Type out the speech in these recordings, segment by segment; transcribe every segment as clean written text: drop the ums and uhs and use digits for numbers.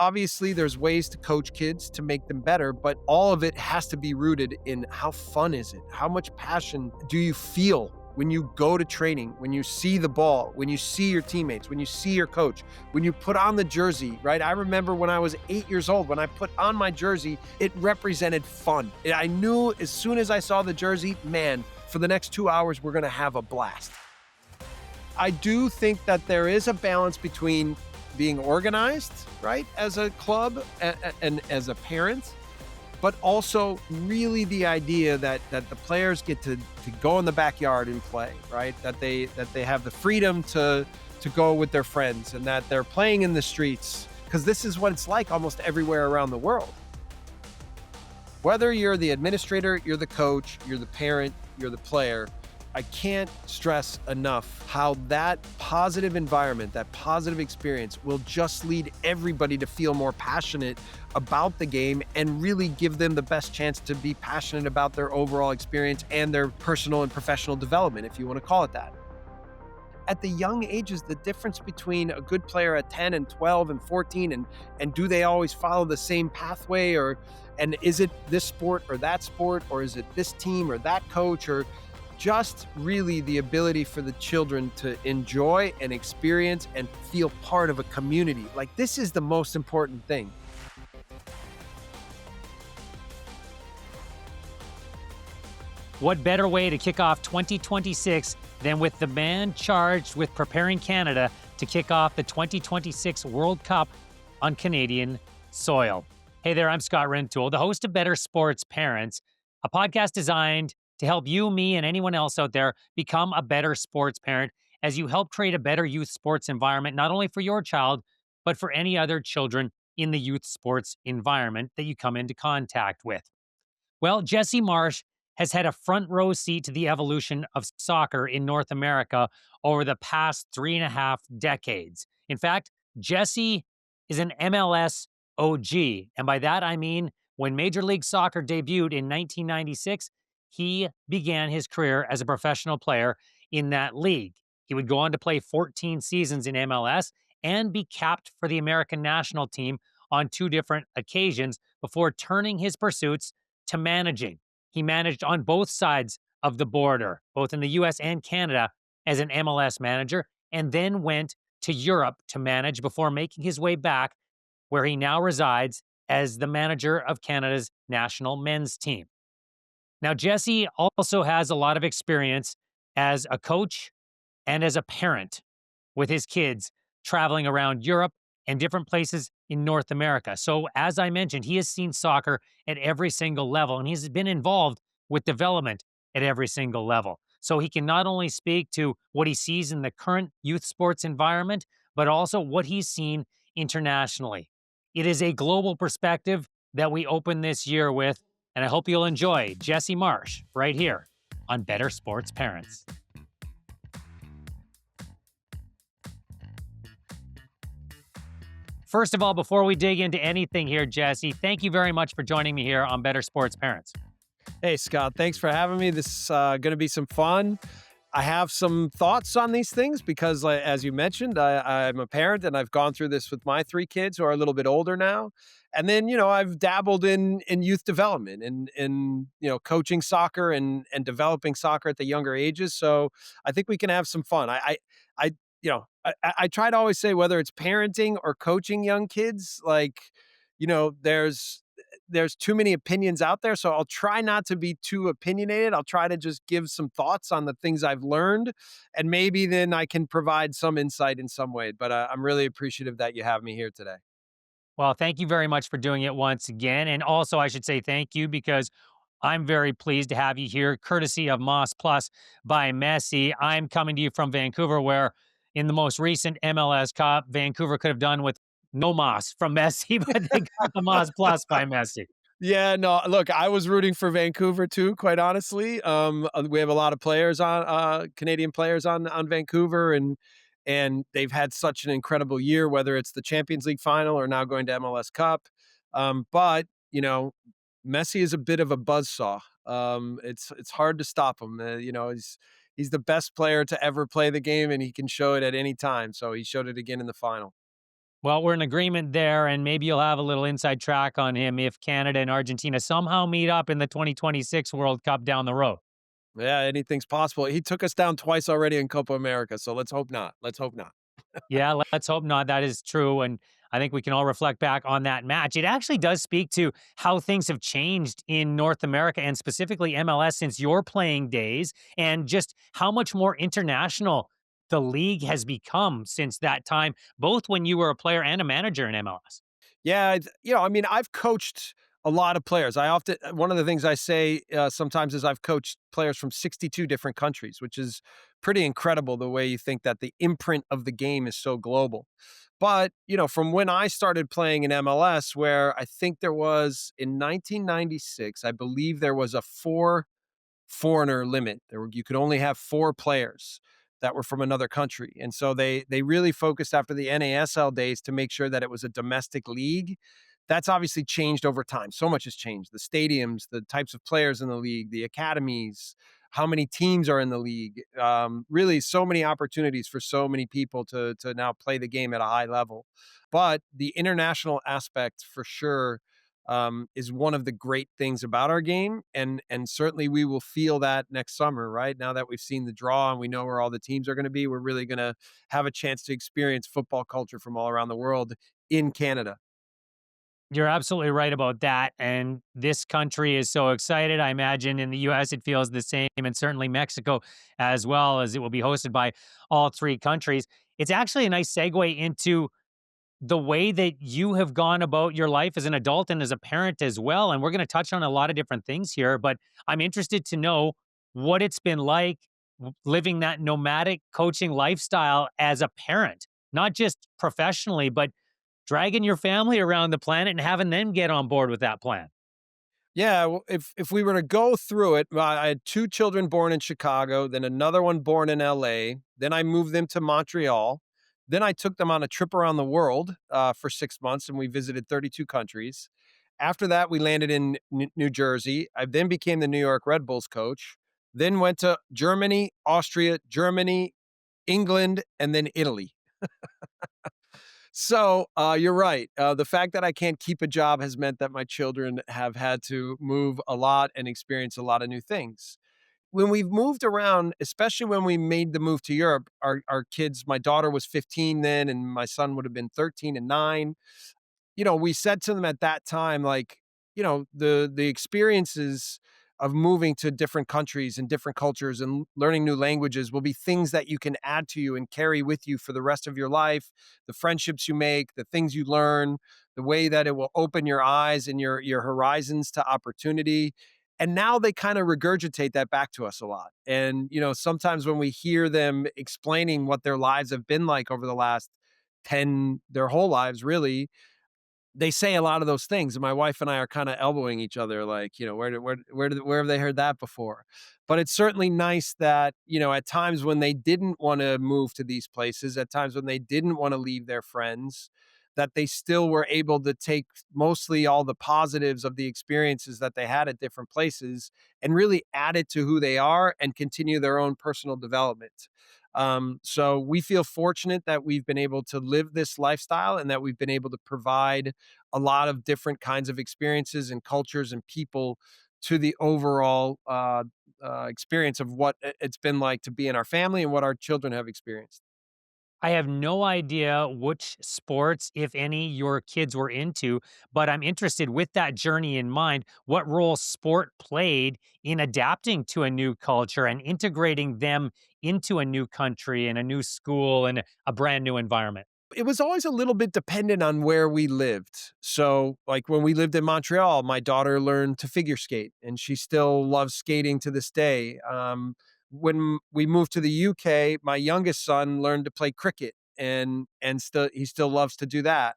Obviously, there's ways to coach kids to make them better, but all of it has to be rooted in how fun is it? How much passion do you feel when you go to training, when you see the ball, when you see your teammates, when you see your coach, when you put on the jersey, right? I remember when I was 8 years old, when I put on my jersey, it represented fun. I knew as soon as I saw the jersey, man, for the next 2 hours, we're going to have a blast. I do think that there is a balance between being organized, right, as a club and as a parent, but also really the idea that the players get to go in the backyard and play, right? That they have the freedom to go with their friends and that they're playing in the streets, because this is what it's like almost everywhere around the world. Whether you're the administrator, you're the coach, you're the parent, you're the player, I can't stress enough how that positive environment, that positive experience will just lead everybody to feel more passionate about the game and really give them the best chance to be passionate about their overall experience and their personal and professional development, if you want to call it that. At the young ages, the difference between a good player at 10 and 12 and 14 and do they always follow the same pathway, and is it this sport or that sport, or is it this team or that coach, or just really the ability for the children to enjoy and experience and feel part of a community. Like, this is the most important thing. What better way to kick off 2026 than with the man charged with preparing Canada to kick off the 2026 World Cup on Canadian soil? Hey there, I'm Scott Rintoul, the host of Better Sports Parents, a podcast designed to help you, me, and anyone else out there become a better sports parent as you help create a better youth sports environment, not only for your child, but for any other children in the youth sports environment that you come into contact with. Well, Jesse Marsch has had a front row seat to the evolution of soccer in North America over the past 3.5 decades. In fact, Jesse is an MLS OG. And by that, I mean when Major League Soccer debuted in 1996, he began his career as a professional player in that league. He would go on to play 14 seasons in MLS and be capped for the American national team on 2 different occasions before turning his pursuits to managing. He managed on both sides of the border, both in the US and Canada, as an MLS manager, and then went to Europe to manage before making his way back where he now resides as the manager of Canada's national men's team. Now, Jesse also has a lot of experience as a coach and as a parent with his kids traveling around Europe and different places in North America. So, as I mentioned, he has seen soccer at every single level, and he's been involved with development at every single level. So he can not only speak to what he sees in the current youth sports environment, but also what he's seen internationally. It is a global perspective that we open this year with, and I hope you'll enjoy Jesse Marsch right here on Better Sports Parents. First of all, before we dig into anything here, Jesse, thank you very much for joining me here on Better Sports Parents. Hey, Scott, thanks for having me. This is going to be some fun. I have some thoughts on these things because, as you mentioned, I'm a parent and I've gone through this with my 3 kids who are a little bit older now. And then, I've dabbled in youth development and coaching soccer and developing soccer at the younger ages. So I think we can have some fun. I try to always say, whether it's parenting or coaching young kids, there's too many opinions out there. So I'll try not to be too opinionated. I'll try to just give some thoughts on the things I've learned, and maybe then I can provide some insight in some way. But I'm really appreciative that you have me here today. Well, thank you very much for doing it once again. And also, I should say thank you because I'm very pleased to have you here, courtesy of Moss Plus by Messi. I'm coming to you from Vancouver, where in the most recent MLS Cup, Vancouver could have done with no Moss from Messi, but they got the Moss Plus by Messi. Yeah, no, look, I was rooting for Vancouver too, quite honestly. We have a lot of players Canadian players on Vancouver, and they've had such an incredible year, whether it's the Champions League final or now going to MLS Cup. But Messi is a bit of a buzzsaw. It's hard to stop him. He's the best player to ever play the game, and he can show it at any time. So he showed it again in the final. Well, we're in agreement there, and maybe you'll have a little inside track on him if Canada and Argentina somehow meet up in the 2026 World Cup down the road. Yeah, anything's possible. He took us down twice already in Copa America, so let's hope not. Let's hope not. Yeah, let's hope not. That is true. And I think we can all reflect back on that match. It actually does speak to how things have changed in North America and specifically MLS since your playing days, and just how much more international the league has become since that time, both when you were a player and a manager in MLS. Yeah, I mean, I've coached a lot of players. I often one of the things I say sometimes is I've coached players from 62 different countries, which is pretty incredible. The way you think that the imprint of the game is so global. But from when I started playing in MLS, where I think there was in 1996, I believe there was a foreigner limit. You could only have 4 players that were from another country. And so they really focused after the NASL days to make sure that it was a domestic league. That's obviously changed over time. So much has changed. The stadiums, the types of players in the league, the academies, how many teams are in the league. Really, so many opportunities for so many people to now play the game at a high level. But the international aspect, for sure, is one of the great things about our game, and certainly we will feel that next summer. Right now that we've seen the draw and we know where all the teams are going to be, we're really going to have a chance to experience football culture from all around the world in Canada. You're absolutely right about that. And this country is so excited. I imagine in the US it feels the same, and certainly Mexico as well, as it will be hosted by all three countries. It's actually a nice segue into the way that you have gone about your life as an adult and as a parent as well. And we're going to touch on a lot of different things here, but I'm interested to know what it's been like living that nomadic coaching lifestyle as a parent, not just professionally, but dragging your family around the planet and having them get on board with that plan. Yeah, well, if we were to go through it, well, I had 2 children born in Chicago, then another one born in LA, then I moved them to Montreal, then I took them on a trip around the world, for 6 months, and we visited 32 countries. After that, we landed in New Jersey. I then became the New York Red Bulls coach, then went to Germany, England, and then Italy. So, you're right. The fact that I can't keep a job has meant that my children have had to move a lot and experience a lot of new things. When we've moved around, especially when we made the move to Europe, our kids, my daughter was 15 then, and my son would have been 13 and 9. We said to them at that time, like, the experiences of moving to different countries and different cultures and learning new languages will be things that you can add to you and carry with you for the rest of your life. The friendships you make, the things you learn, the way that it will open your eyes and your horizons to opportunity. And now they kind of regurgitate that back to us a lot. And sometimes when we hear them explaining what their lives have been like over the last 10 their whole lives really, they say a lot of those things, and my wife and I are kinda elbowing each other like, where have they heard that before? But it's certainly nice that, at times when they didn't wanna move to these places, at times when they didn't wanna leave their friends, that they still were able to take mostly all the positives of the experiences that they had at different places and really add it to who they are and continue their own personal development. So we feel fortunate that we've been able to live this lifestyle and that we've been able to provide a lot of different kinds of experiences and cultures and people to the overall experience of what it's been like to be in our family and what our children have experienced. I have no idea which sports, if any, your kids were into, but I'm interested with that journey in mind, what role sport played in adapting to a new culture and integrating them into a new country and a new school and a brand new environment. It was always a little bit dependent on where we lived. So, like when we lived in Montreal, my daughter learned to figure skate and she still loves skating to this day. When we moved to the UK, my youngest son learned to play cricket and still he still loves to do that.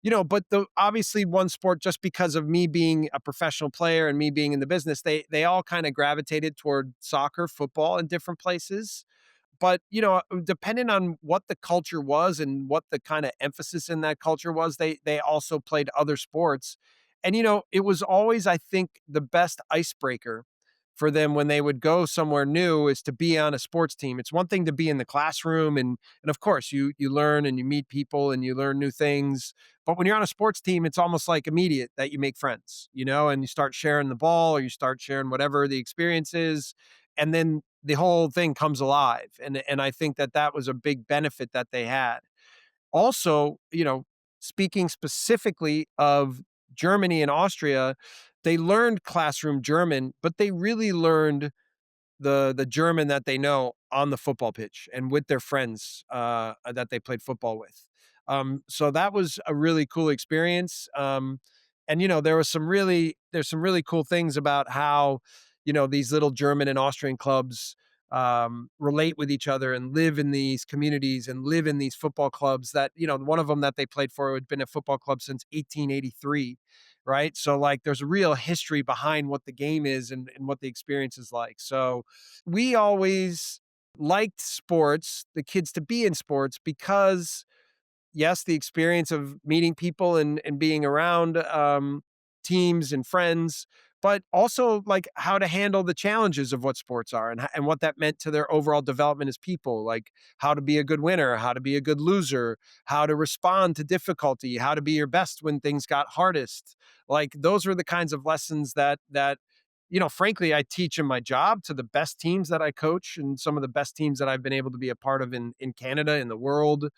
But the obviously one sport, just because of me being a professional player and me being in the business, they all kind of gravitated toward soccer, football in different places. But depending on what the culture was and what the kind of emphasis in that culture was, they also played other sports. And it was always, I think, the best icebreaker for them when they would go somewhere new is to be on a sports team. It's one thing to be in the classroom, and of course you learn and you meet people and you learn new things. But when you're on a sports team, it's almost like immediate that you make friends, and you start sharing the ball or you start sharing whatever the experience is, and then the whole thing comes alive. And I think that that was a big benefit that they had. Also, speaking specifically of Germany and Austria, they learned classroom German, but they really learned the German that they know on the football pitch and with their friends that they played football with. So that was a really cool experience. And there's some really cool things about how these little German and Austrian clubs relate with each other and live in these communities and live in these football clubs that one of them that they played for had been a football club since 1883, right? So like there's a real history behind what the game is and what the experience is like. So we always liked sports, the kids to be in sports because yes, the experience of meeting people and being around teams and friends, but also like how to handle the challenges of what sports are and what that meant to their overall development as people, like how to be a good winner, how to be a good loser, how to respond to difficulty, how to be your best when things got hardest. Like those were the kinds of lessons that frankly, I teach in my job to the best teams that I coach and some of the best teams that I've been able to be a part of in Canada, in the world,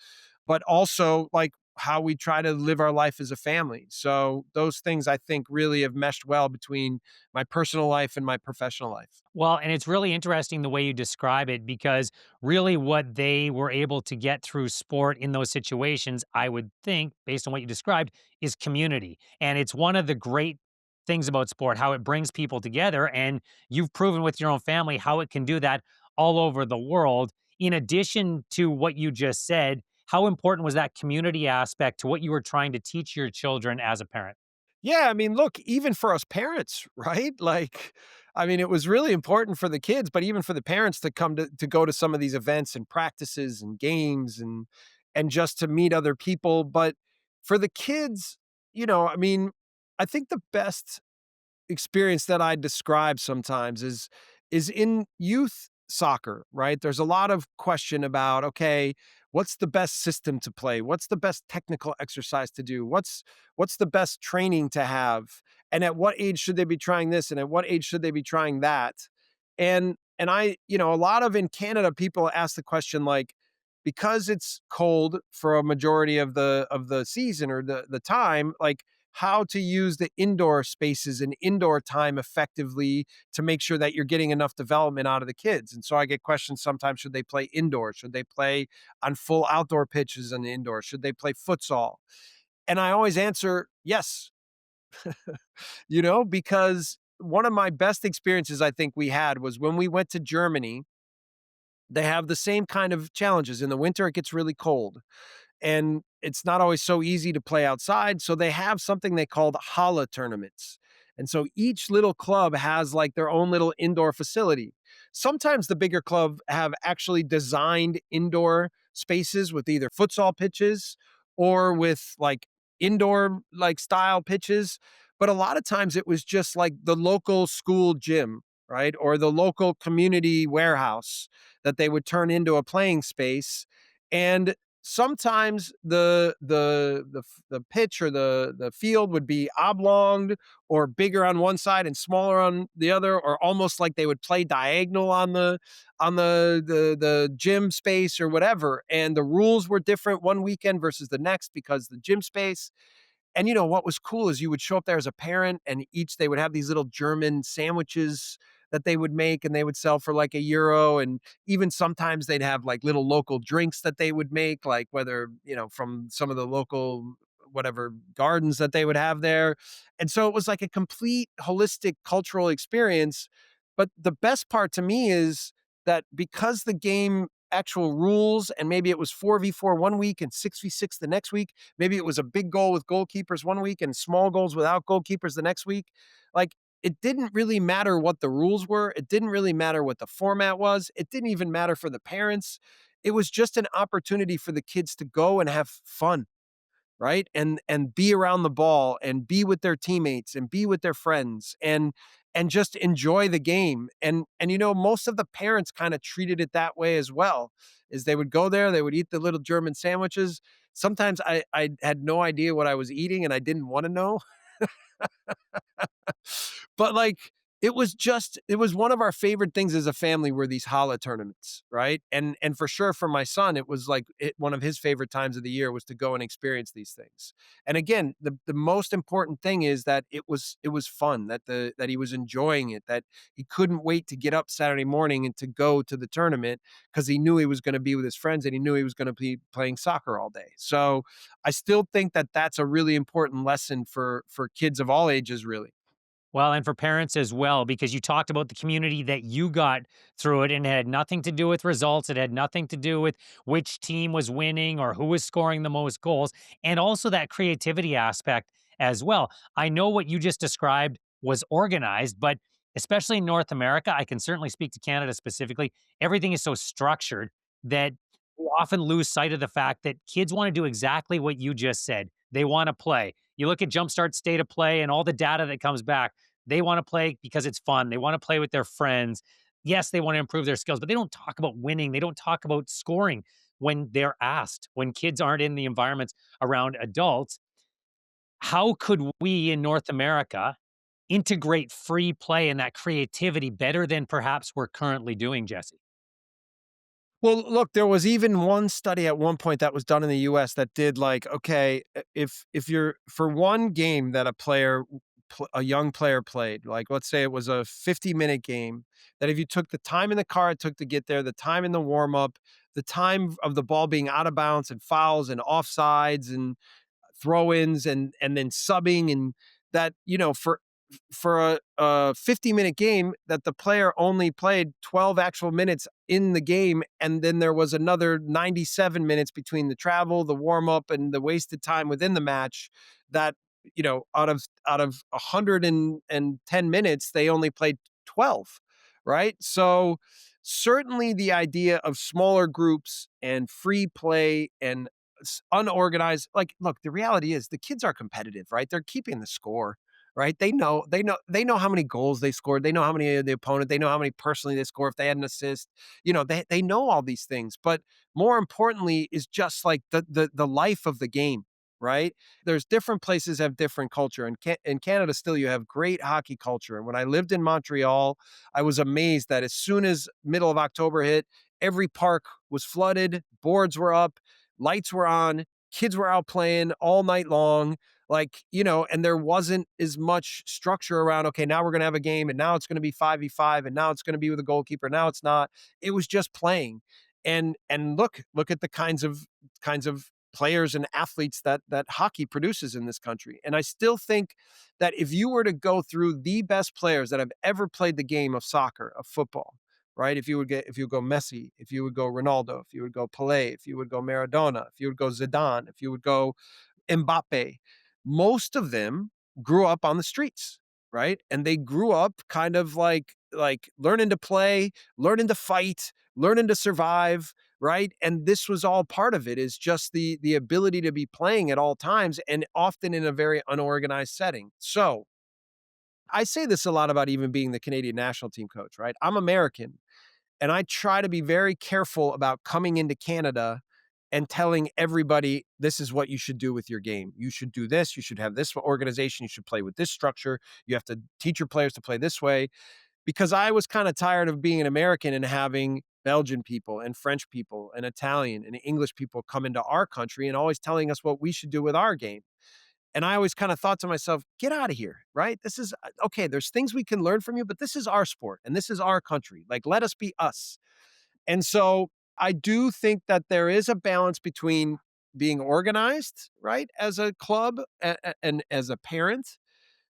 but also like how we try to live our life as a family. So those things I think really have meshed well between my personal life and my professional life. Well, and it's really interesting the way you describe it because really what they were able to get through sport in those situations, I would think, based on what you described, is community. And it's one of the great things about sport, how it brings people together. And you've proven with your own family how it can do that all over the world. In addition to what you just said, how important was that community aspect to what you were trying to teach your children as a parent? Yeah, I mean, look, even for us parents, right? Like, I mean, it was really important for the kids, but even for the parents to come to go to some of these events and practices and games and just to meet other people. But for the kids, I mean, I think the best experience that I describe sometimes is in youth soccer, right? There's a lot of question about, okay, what's the best system to play? What's the best technical exercise to do? What's the best training to have? And at what age should they be trying this and at what age should they be trying that? And a lot of in Canada people ask the question like, because it's cold for a majority of the season or the time, like how to use the indoor spaces and indoor time effectively to make sure that you're getting enough development out of the kids. And so I get questions sometimes, should they play indoor? Should they play on full outdoor pitches in the indoor? Should they play futsal? And I always answer yes, because one of my best experiences I think we had was when we went to Germany. They have the same kind of challenges. In the winter, it gets really cold and it's not always so easy to play outside. So they have something they call HALA tournaments. And so each little club has like their own little indoor facility. Sometimes the bigger club have actually designed indoor spaces with either futsal pitches or with like indoor like style pitches. But a lot of times it was just like the local school gym, right? Or the local community warehouse that they would turn into a playing space. And sometimes the pitch or the field would be oblonged or bigger on one side and smaller on the other, or almost like they would play diagonal on the gym space or whatever. And the rules were different one weekend versus the next because the gym space. And what was cool is you would show up there as a parent and each they would have these little German sandwiches that they would make and they would sell for like €1. And even sometimes they'd have like little local drinks that they would make, like whether, from some of the local whatever gardens that they would have there. And so it was like a complete holistic cultural experience. But the best part to me is that because the game actual rules and maybe it was 4v4 one week and 6v6 the next week. Maybe it was a big goal with goalkeepers one week and small goals without goalkeepers the next week. Like it didn't really matter what the rules were. It didn't really matter what the format was. It didn't even matter for the parents. It was just an opportunity for the kids to go and have fun, right? And be around the ball and be with their teammates and be with their friends. and just enjoy the game. And most of the parents kind of treated it that way as well. Is they would go there, they would eat the little German sandwiches. Sometimes I had no idea what I was eating and I didn't want to know. But like it was one of our favorite things as a family were these HALA tournaments, right? And for sure for my son, it was like one of his favorite times of the year was to go and experience these things. And again, the most important thing is that it was fun, that he was enjoying it, that he couldn't wait to get up Saturday morning and to go to the tournament because he knew he was going to be with his friends and he knew he was going to be playing soccer all day. So I still think that that's a really important lesson for kids of all ages, really. Well, and for parents as well, because you talked about the community that you got through it, and it had nothing to do with results. It had nothing to do with which team was winning or who was scoring the most goals, and also that creativity aspect as well. I know what you just described was organized, but especially in North America, I can certainly speak to Canada specifically. Everything is so structured that we often lose sight of the fact that kids want to do exactly what you just said. They want to play. You look at Jumpstart State of Play and all the data that comes back. They want to play because it's fun. They want to play with their friends. Yes, they want to improve their skills, but they don't talk about winning. They don't talk about scoring when they're asked, when kids aren't in the environments around adults. How could we in North America integrate free play and that creativity better than perhaps we're currently doing, Jesse? Well, look, there was even one study at one point that was done in the US that did like, okay, if you're for one game that a young player played, like let's say it was a 50-minute game, that if you took the time in the car it took to get there, the time in the warm up, the time of the ball being out of bounds and fouls and offsides and throw-ins and then subbing, and that for a 50-minute game that the player only played 12 actual minutes in the game, and then there was another 97 minutes between the travel, the warm-up, and the wasted time within the match, that out of 110 minutes they only played 12, right? So certainly the idea of smaller groups and free play and unorganized, like, look, the reality is the kids are competitive, right? They're keeping the score, right? They know how many goals they scored, they know how many of the opponent, they know how many personally they score if they had an assist. They know all these things, but more importantly is just like the life of the game, right? There's different places have different culture. In Canada still you have great hockey culture, and when I lived in Montreal, I was amazed that as soon as middle of October hit, every park was flooded, boards were up, lights were on, kids were out playing all night long. And there wasn't as much structure around, okay, now we're going to have a game and now it's going to be 5v5 and now it's going to be with a goalkeeper. Now it's not. It was just playing. And look at the kinds of players and athletes that hockey produces in this country. And I still think that if you were to go through the best players that have ever played the game of soccer, of football, right? If you go Messi, if you would go Ronaldo, if you would go Pelé, if you would go Maradona, if you would go Zidane, if you would go Mbappe, most of them grew up on the streets, right? And they grew up kind of like learning to play, learning to fight, learning to survive, right? And this was all part of it, is just the ability to be playing at all times and often in a very unorganized setting. So, I say this a lot about even being the Canadian national team coach, right? I'm American, and I try to be very careful about coming into Canada and telling everybody, this is what you should do with your game. You should do this. You should have this organization. You should play with this structure. You have to teach your players to play this way. Because I was kind of tired of being an American and having Belgian people and French people and Italian and English people come into our country and always telling us what we should do with our game. And I always kind of thought to myself, get out of here, right? This is okay. There's things we can learn from you, but this is our sport and this is our country. Like, let us be us. And so I do think that there is a balance between being organized, right, as a club and as a parent,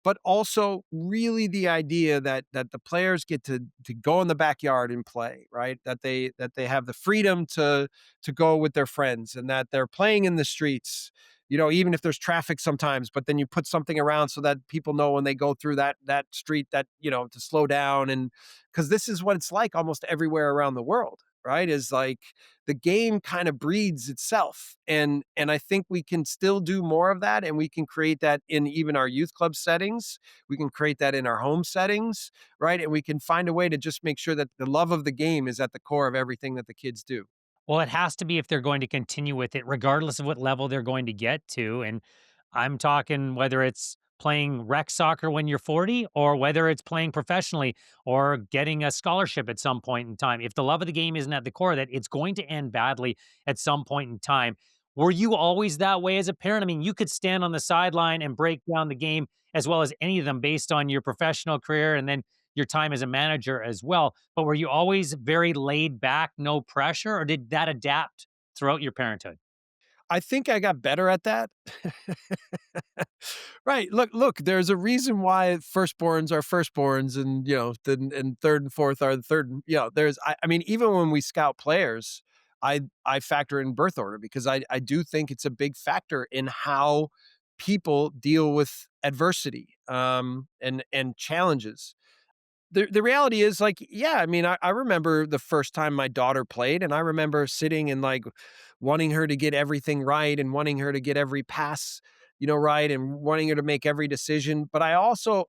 but also really the idea that the players get to go in the backyard and play, right? That they have the freedom to go with their friends and that they're playing in the streets, even if there's traffic sometimes, but then you put something around so that people know when they go through that street that, to slow down, and because this is what it's like almost everywhere around the world. right? Is like the game kind of breeds itself. And I think we can still do more of that, and we can create that in even our youth club settings. We can create that in our home settings, right? And we can find a way to just make sure that the love of the game is at the core of everything that the kids do. Well, it has to be if they're going to continue with it, regardless of what level they're going to get to. And I'm talking whether it's playing rec soccer when you're 40 or whether it's playing professionally or getting a scholarship at some point in time. If the love of the game isn't at the core of that, it's going to end badly at some point in time. Were you always that way as a parent? I mean, you could stand on the sideline and break down the game as well as any of them based on your professional career and then your time as a manager as well. But were you always very laid back, no pressure, or did that adapt throughout your parenthood? I think I got better at that. Right. Look, there's a reason why firstborns are firstborns and, and third and fourth are the third. I mean, even when we scout players, I factor in birth order because I do think it's a big factor in how people deal with adversity and challenges. The reality is like, yeah, I mean, I remember the first time my daughter played, and I remember sitting and like wanting her to get everything right and wanting her to get every pass, right, and wanting her to make every decision. But I also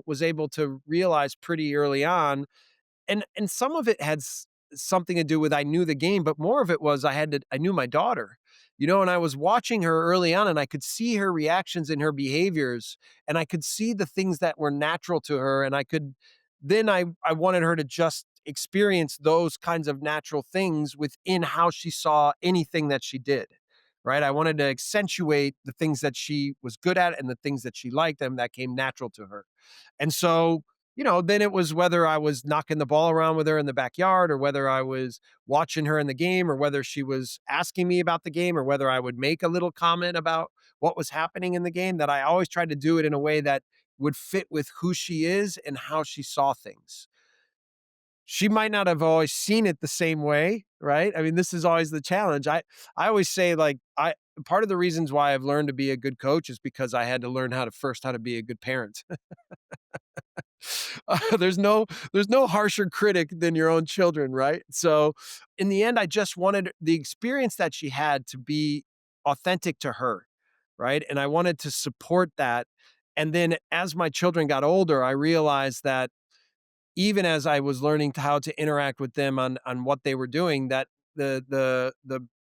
was able to realize pretty early on, and some of it had something to do with I knew the game, but more of it was I knew my daughter, and I was watching her early on, and I could see her reactions and her behaviors, and I could see the things that were natural to her, and I wanted her to just experience those kinds of natural things within how she saw anything that she did. Right. I wanted to accentuate the things that she was good at and the things that she liked and that came natural to her. And so, then it was whether I was knocking the ball around with her in the backyard or whether I was watching her in the game or whether she was asking me about the game or whether I would make a little comment about what was happening in the game, that I always tried to do it in a way that would fit with who she is and how she saw things. She might not have always seen it the same way, right? I mean, this is always the challenge. I always say like I part of the reasons why I've learned to be a good coach is because I had to learn how to be a good parent. There's no harsher critic than your own children, right? So, in the end, I just wanted the experience that she had to be authentic to her, right? And I wanted to support that. And then as my children got older, I realized that even as I was learning how to interact with them on what they were doing, that the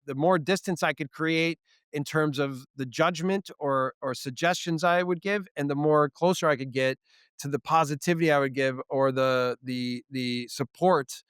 more distance I could create in terms of the judgment or suggestions I would give, and the more closer I could get to the positivity I would give or the support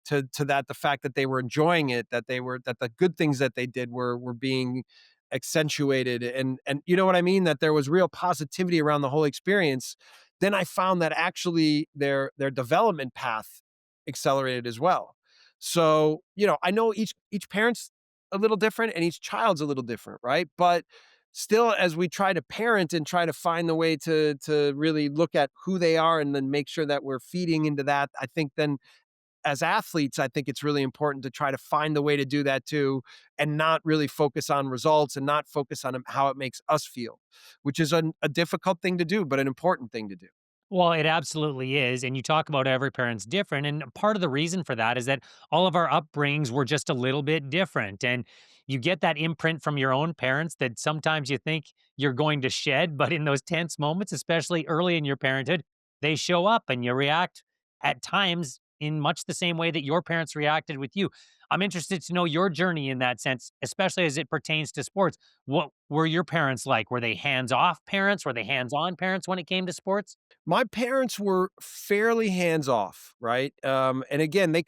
to that, the fact that they were enjoying it, that the good things that they did were being accentuated, and you know what I mean, that there was real positivity around the whole experience. Then I found that actually their development path accelerated as well. So, I know each parent's a little different and each child's a little different, right? But still, as we try to parent and try to find the way to really look at who they are and then make sure that we're feeding into that, I think then as athletes, I think it's really important to try to find the way to do that too, and not really focus on results and not focus on how it makes us feel, which is a difficult thing to do, but an important thing to do. Well, it absolutely is. And you talk about every parent's different. And part of the reason for that is that all of our upbringings were just a little bit different. And you get that imprint from your own parents that sometimes you think you're going to shed. But in those tense moments, especially early in your parenthood, they show up and you react at times in much the same way that your parents reacted with you. I'm interested to know your journey in that sense, especially as it pertains to sports. What were your parents like? Were they hands off parents? Were they hands on parents when it came to sports? My parents were fairly hands off, right? And again, they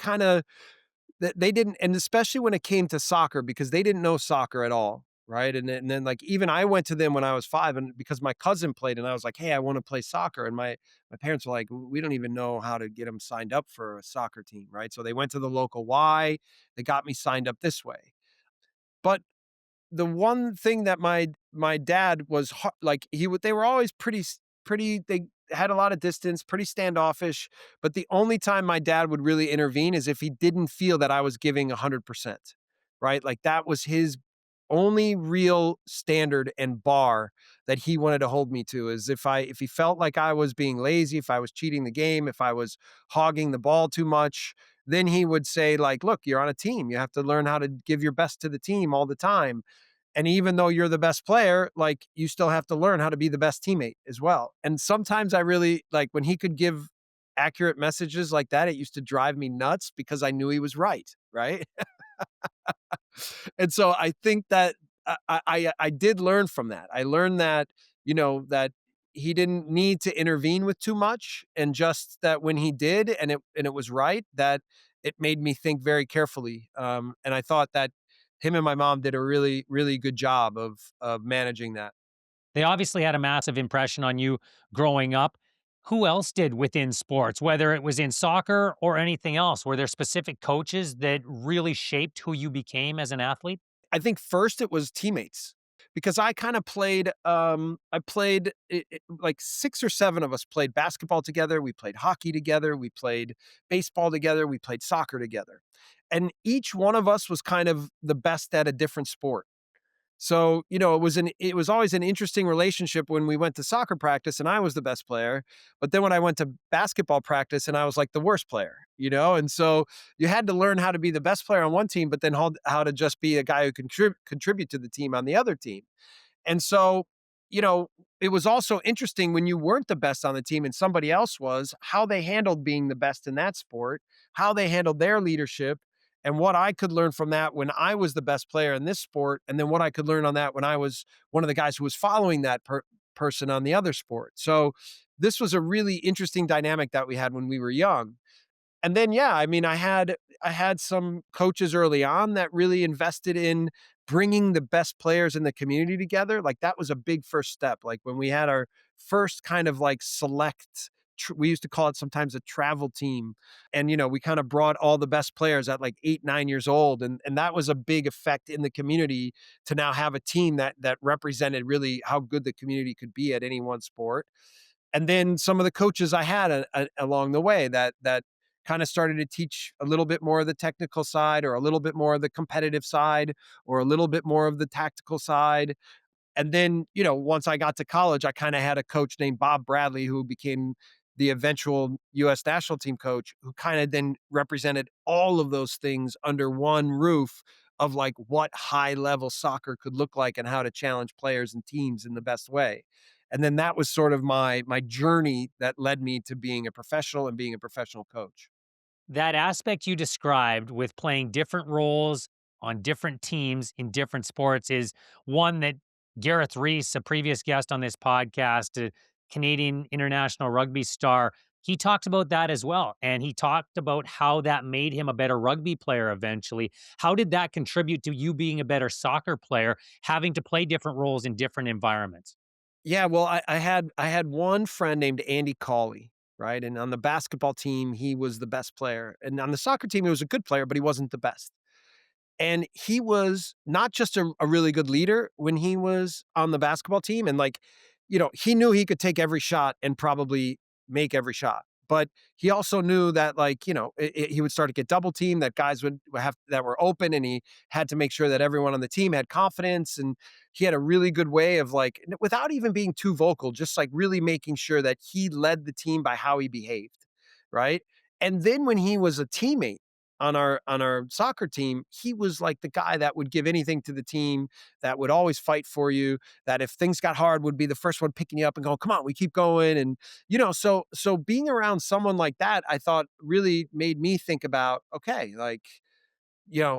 didn't, and especially when it came to soccer, because they didn't know soccer at all, right? And then like even I went to them when I was 5, and because my cousin played, and I was like, hey, I want to play soccer, and my parents were like, we don't even know how to get them signed up for a soccer team, right? So they went to the local Y, they got me signed up this way, but the one thing that my dad was like they were always pretty, they had a lot of distance, pretty standoffish, but the only time my dad would really intervene is if he didn't feel that I was giving 100%, right? Like that was his only real standard and bar that he wanted to hold me to, is if he felt like I was being lazy, if I was cheating the game, if I was hogging the ball too much, then he would say, like, look, you're on a team. You have to learn how to give your best to the team all the time. And even though you're the best player, like, you still have to learn how to be the best teammate as well. And sometimes I really like when he could give accurate messages like that, it used to drive me nuts because I knew he was right. Right. And so I think that I did learn from that. I learned that, that he didn't need to intervene with too much, and just that when he did and it was right, that it made me think very carefully. And I thought that him and my mom did a really, really good job of managing that. They obviously had a massive impression on you growing up. Who else did within sports, whether it was in soccer or anything else? Were there specific coaches that really shaped who you became as an athlete? I think first it was teammates because I kind of played I played like 6 or 7 of us played basketball together, we played hockey together, we played baseball together, we played soccer together. And each one of us was kind of the best at a different sport. So, it was always an interesting relationship when we went to soccer practice and I was the best player, but then when I went to basketball practice and I was like the worst player. And so you had to learn how to be the best player on one team, but then how to just be a guy who contribute to the team on the other team. And so, you know, it was also interesting when you weren't the best on the team and somebody else was, how they handled being the best in that sport, how they handled their leadership, and what I could learn from that when I was the best player in this sport, and then what I could learn on that when I was one of the guys who was following that person on the other sport. So this was a really interesting dynamic that we had when we were young. And then, yeah, I mean, I had some coaches early on that really invested in bringing the best players in the community together. Like, that was a big first step. Like, when we had our first kind of like select we used to call it sometimes a travel team. And, we kind of brought all the best players at like 8, 9 years old. And that was a big effect in the community to now have a team that represented really how good the community could be at any one sport. And then some of the coaches I had along the way that kind of started to teach a little bit more of the technical side, or a little bit more of the competitive side, or a little bit more of the tactical side. And then, once I got to college, I kind of had a coach named Bob Bradley who became the eventual US national team coach, who kind of then represented all of those things under one roof of like what high level soccer could look like and how to challenge players and teams in the best way. And then that was sort of my journey that led me to being a professional and being a professional coach. That aspect you described with playing different roles on different teams in different sports is one that Gareth Rees, a previous guest on this podcast, a Canadian international rugby star, he talked about that as well. And he talked about how that made him a better rugby player eventually. How did that contribute to you being a better soccer player, having to play different roles in different environments? Yeah, well, I had one friend named Andy Cawley, right? And on the basketball team, he was the best player. And on the soccer team, he was a good player, but he wasn't the best. And he was not just a really good leader when he was on the basketball team, and like, he knew he could take every shot and probably make every shot. But he also knew that, like, he would start to get double teamed, that guys would have that were open, and he had to make sure that everyone on the team had confidence. And he had a really good way of, like, without even being too vocal, just like really making sure that he led the team by how he behaved, right? And then when he was a teammate on our soccer team, he was like the guy that would give anything to the team, that would always fight for you, that if things got hard would be the first one picking you up and going, "Come on, we keep going." And so being around someone like that, I thought really made me think about, okay, like,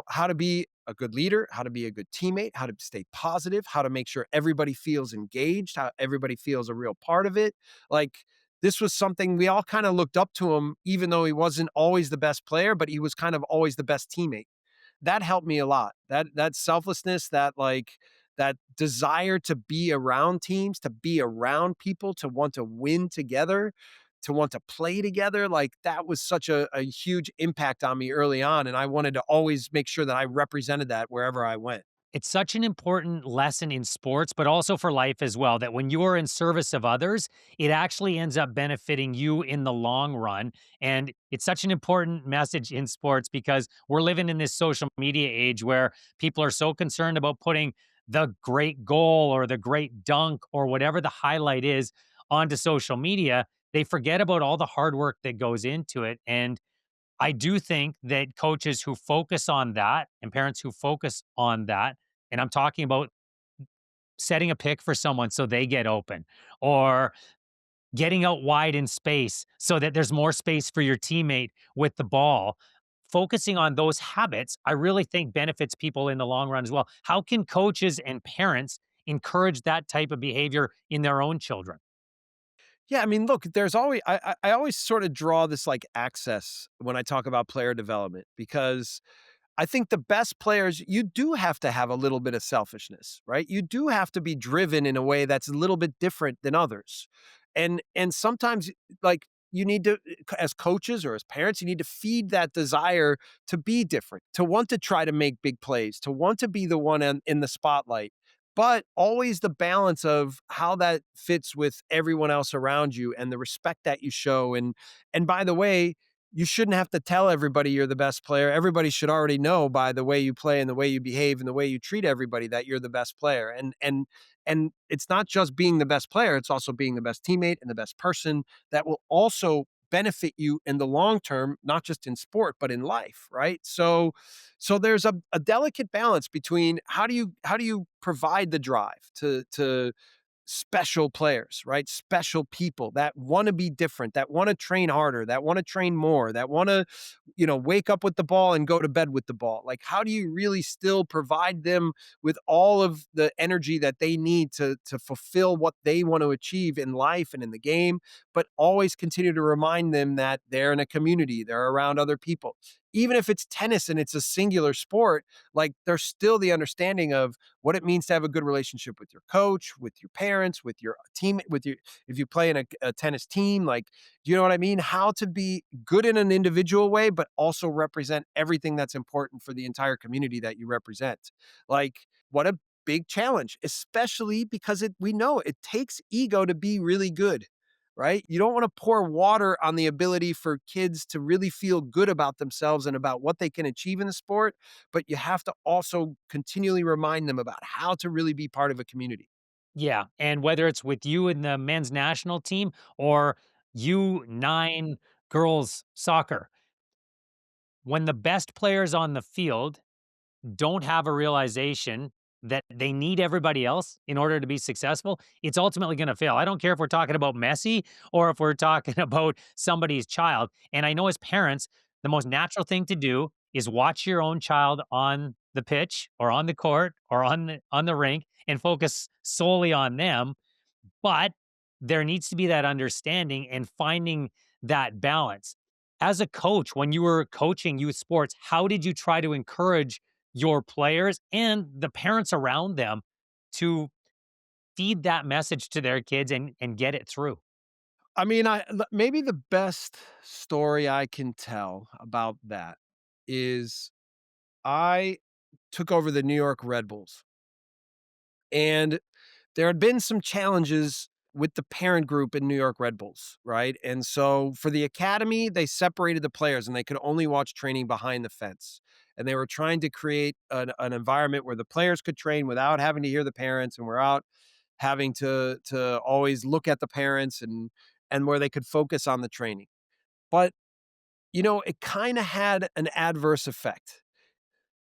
how to be a good leader, how to be a good teammate, how to stay positive, how to make sure everybody feels engaged, how everybody feels a real part of it. Like, this was something we all kind of looked up to him, even though he wasn't always the best player, but he was kind of always the best teammate. That helped me a lot. That selflessness, that desire to be around teams, to be around people, to want to win together, to want to play together, like, that was such a huge impact on me early on, and I wanted to always make sure that I represented that wherever I went. It's such an important lesson in sports, but also for life as well, that when you are in service of others, it actually ends up benefiting you in the long run. And it's such an important message in sports because we're living in this social media age where people are so concerned about putting the great goal or the great dunk or whatever the highlight is onto social media. They forget about all the hard work that goes into it. And I do think that coaches who focus on that and parents who focus on that, and I'm talking about setting a pick for someone so they get open, or getting out wide in space so that there's more space for your teammate with the ball. Focusing on those habits, I really think benefits people in the long run as well. How can coaches and parents encourage that type of behavior in their own children? Yeah, I mean, look, there's always I always sort of draw this like access when I talk about player development because I think the best players, you do have to have a little bit of selfishness, right? You do have to be driven in a way that's a little bit different than others. And sometimes like you need to as coaches or as parents, you need to feed that desire to be different, to want to try to make big plays, to want to be the one in the spotlight. But always the balance of how that fits with everyone else around you and the respect that you show. And by the way, you shouldn't have to tell everybody you're the best player. Everybody should already know by the way you play and the way you behave and the way you treat everybody that you're the best player. And it's not just being the best player, it's also being the best teammate and the best person that will also benefit you in the long term, not just in sport, but in life, right? So there's a delicate balance between how do you provide the drive to special players, right? Special people that want to be different, that want to train harder, that want to train more, that want to, wake up with the ball and go to bed with the ball. Like, how do you really still provide them with all of the energy that they need to fulfill what they want to achieve in life and in the game, but always continue to remind them that they're in a community, they're around other people. Even if it's tennis and it's a singular sport, like there's still the understanding of what it means to have a good relationship with your coach, with your parents, with your team, with your if you play in a tennis team, like do you know what I mean? How to be good in an individual way, but also represent everything that's important for the entire community that you represent. Like what a big challenge, especially because we know it takes ego to be really good. Right? You don't want to pour water on the ability for kids to really feel good about themselves and about what they can achieve in the sport, but you have to also continually remind them about how to really be part of a community. Yeah, and whether it's with you in the men's national team or U9 girls soccer, when the best players on the field don't have a realization that they need everybody else in order to be successful, it's ultimately going to fail. I don't care if we're talking about Messi or if we're talking about somebody's child. And I know as parents, the most natural thing to do is watch your own child on the pitch or on the court or on the rink and focus solely on them, but there needs to be that understanding and finding that balance. As a coach, when you were coaching youth sports, how did you try to encourage your players and the parents around them to feed that message to their kids and get it through? I mean, maybe the best story I can tell about that is I took over the New York Red Bulls, and there had been some challenges with the parent group in New York Red Bulls, right? And so for the academy, they separated the players and they could only watch training behind the fence. And they were trying to create an environment where the players could train without having to hear the parents and without having to always look at the parents and where they could focus on the training. But it kind of had an adverse effect.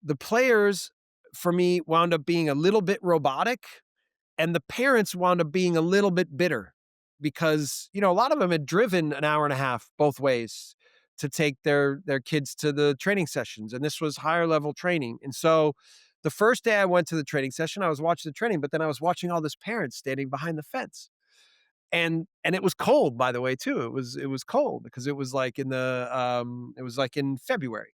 The players for me wound up being a little bit robotic and the parents wound up being a little bit bitter because, a lot of them had driven an hour and a half both ways to take their kids to the training sessions. And this was higher level training. And so the first day I went to the training session, I was watching the training, but then I was watching all this parents standing behind the fence. And it was cold, by the way, too. It was cold because it was like in February.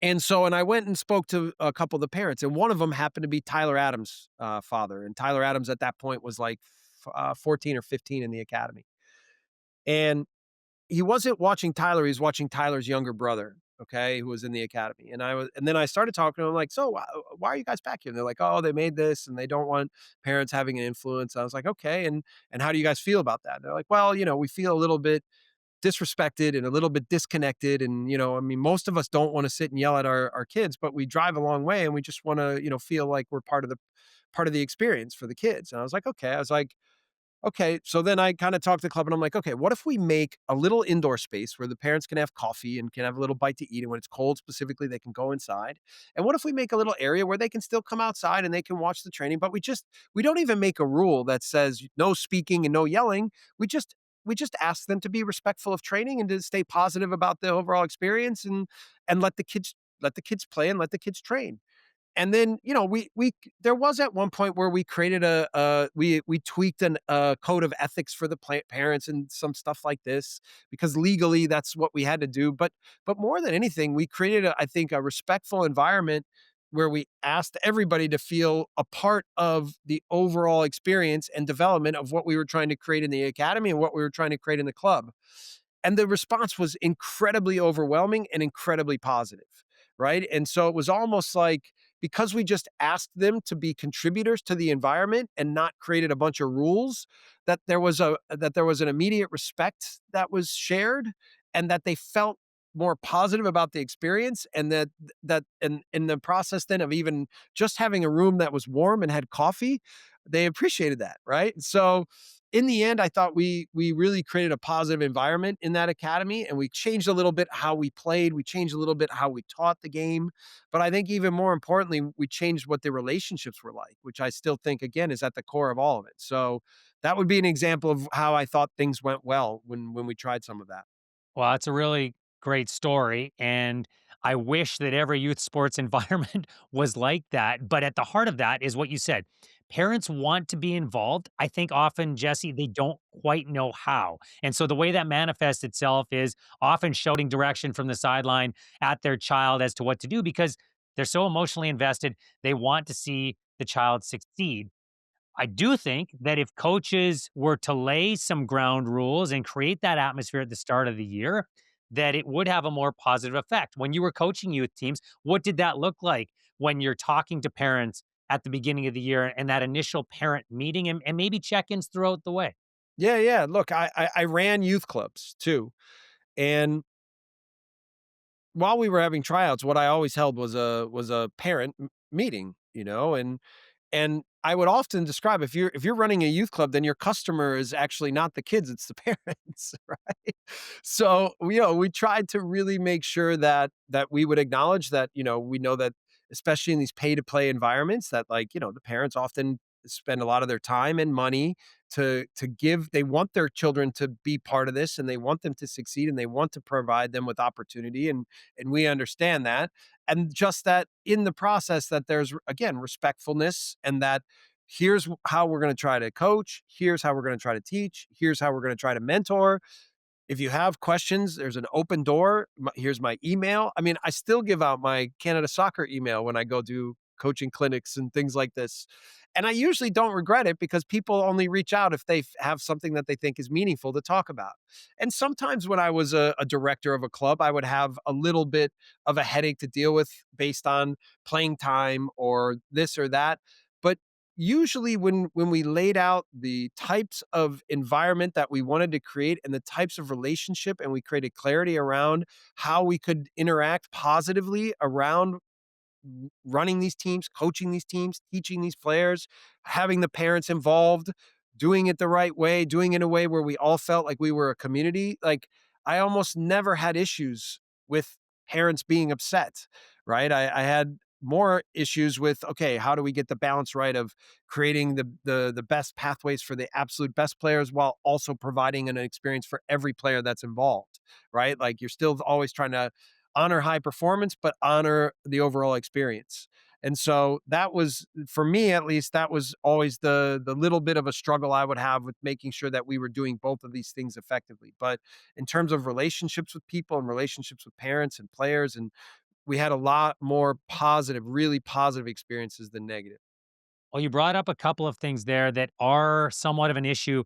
And I went and spoke to a couple of the parents, and one of them happened to be Tyler Adams' father. And Tyler Adams at that point was like 14 or 15 in the academy. And he wasn't watching Tyler; he was watching Tyler's younger brother, okay, who was in the academy. And then I started talking to him like, "So, why are you guys back here?" And they're like, "Oh, they made this, and they don't want parents having an influence." I was like, "Okay, and how do you guys feel about that?" And they're like, "Well, we feel a little bit disrespected and a little bit disconnected. And, I mean, most of us don't want to sit and yell at our kids, but we drive a long way and we just want to, feel like we're part of the experience for the kids." And I was like, okay. I was like, Okay, so then I kind of talked to the club and I'm like, okay, what if we make a little indoor space where the parents can have coffee and can have a little bite to eat? And when it's cold specifically, they can go inside. And what if we make a little area where they can still come outside and they can watch the training? But we don't even make a rule that says no speaking and no yelling. We just ask them to be respectful of training and to stay positive about the overall experience and let the kids play and let the kids train. And then, we there was at one point where we created we tweaked a code of ethics for the parents and some stuff like this because legally that's what we had to do. But more than anything, we created I think a respectful environment where we asked everybody to feel a part of the overall experience and development of what we were trying to create in the academy and what we were trying to create in the club. And the response was incredibly overwhelming and incredibly positive, right? And so it was almost like because we just asked them to be contributors to the environment and not created a bunch of rules, that there was an immediate respect that was shared and that they felt more positive about the experience and that and in the process then of even just having a room that was warm and had coffee, they appreciated that, right? So in the end, I thought we really created a positive environment in that academy, and we changed a little bit how we played. We changed a little bit how we taught the game, but I think even more importantly, we changed what the relationships were like, which I still think again is at the core of all of it. So that would be an example of how I thought things went well when we tried some of that. Well, it's a really great story. And I wish that every youth sports environment was like that. But at the heart of that is what you said. Parents want to be involved. I think often, Jesse, they don't quite know how. And so the way that manifests itself is often shouting direction from the sideline at their child as to what to do because they're so emotionally invested. They want to see the child succeed. I do think that if coaches were to lay some ground rules and create that atmosphere at the start of the year, that it would have a more positive effect. When you were coaching youth teams, what did that look like when you're talking to parents at the beginning of the year and that initial parent meeting and maybe check ins throughout the way? Yeah, yeah. Look, I ran youth clubs too, and while we were having tryouts, what I always held was a parent meeting, and I would often describe if you're running a youth club, then your customer is actually not the kids, it's the parents, right? So, we tried to really make sure that we would acknowledge that, we know that especially in these pay to play environments that like, the parents often spend a lot of their time and money to give they want their children to be part of this and they want them to succeed and they want to provide them with opportunity and we understand that and just that in the process that there's again respectfulness and that here's how we're going to try to coach, here's how we're going to try to teach, here's how we're going to try to mentor. If you have questions, there's an open door. Here's my email. I mean, I still give out my Canada Soccer email when I go do coaching clinics and things like this. And I usually don't regret it because people only reach out if they have something that they think is meaningful to talk about. And sometimes when I was a director of a club, I would have a little bit of a headache to deal with based on playing time or this or that. But usually when we laid out the types of environment that we wanted to create and the types of relationship and we created clarity around how we could interact positively around running these teams, coaching these teams, teaching these players, having the parents involved, doing it the right way, doing it in a way where we all felt like we were a community. Like I almost never had issues with parents being upset, right? I had more issues with okay, how do we get the balance right of creating the best pathways for the absolute best players while also providing an experience for every player that's involved, right? Like you're still always trying to honor high performance, but honor the overall experience. And so that was for me at least that was always the little bit of a struggle I would have with making sure that we were doing both of these things effectively. But in terms of relationships with people and relationships with parents and players and we had a lot more positive, really positive experiences than negative. Well, you brought up a couple of things there that are somewhat of an issue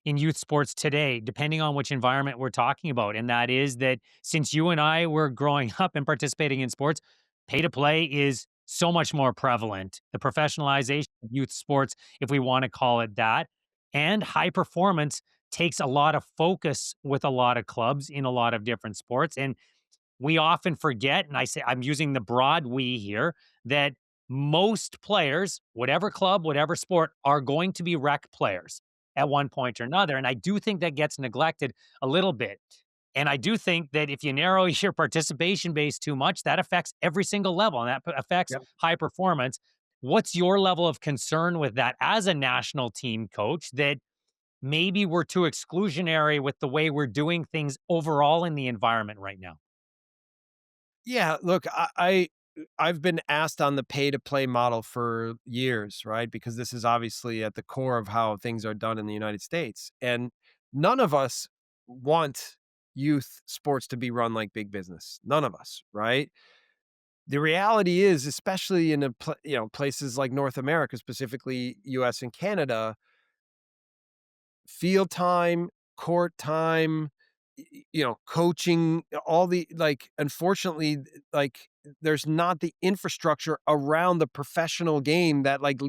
in youth sports today, depending on which environment we're talking about. And that is that since you and I were growing up and participating in sports, pay to play is so much more prevalent. The professionalization of youth sports, if we want to call it that, and high performance takes a lot of focus with a lot of clubs in a lot of different sports. And we often forget, and I say I'm using the broad we here, that most players, whatever club, whatever sport, are going to be rec players. at one point or another. And I do think that gets neglected a little bit. And I do think that if you narrow your participation base too much, that affects every single level and that affects Yep. high performance. What's your level of concern with that as a national team coach, that maybe we're too exclusionary with the way we're doing things overall in the environment right now? Yeah, look, I've been asked on the pay to play model for years, right? Because this is obviously at the core of how things are done in the United States. And none of us want youth sports to be run like big business. None of us, right? The reality is, especially in places like North America, specifically US and Canada, field time, court time, coaching, all the like, unfortunately, like, there's not the infrastructure around the professional game that like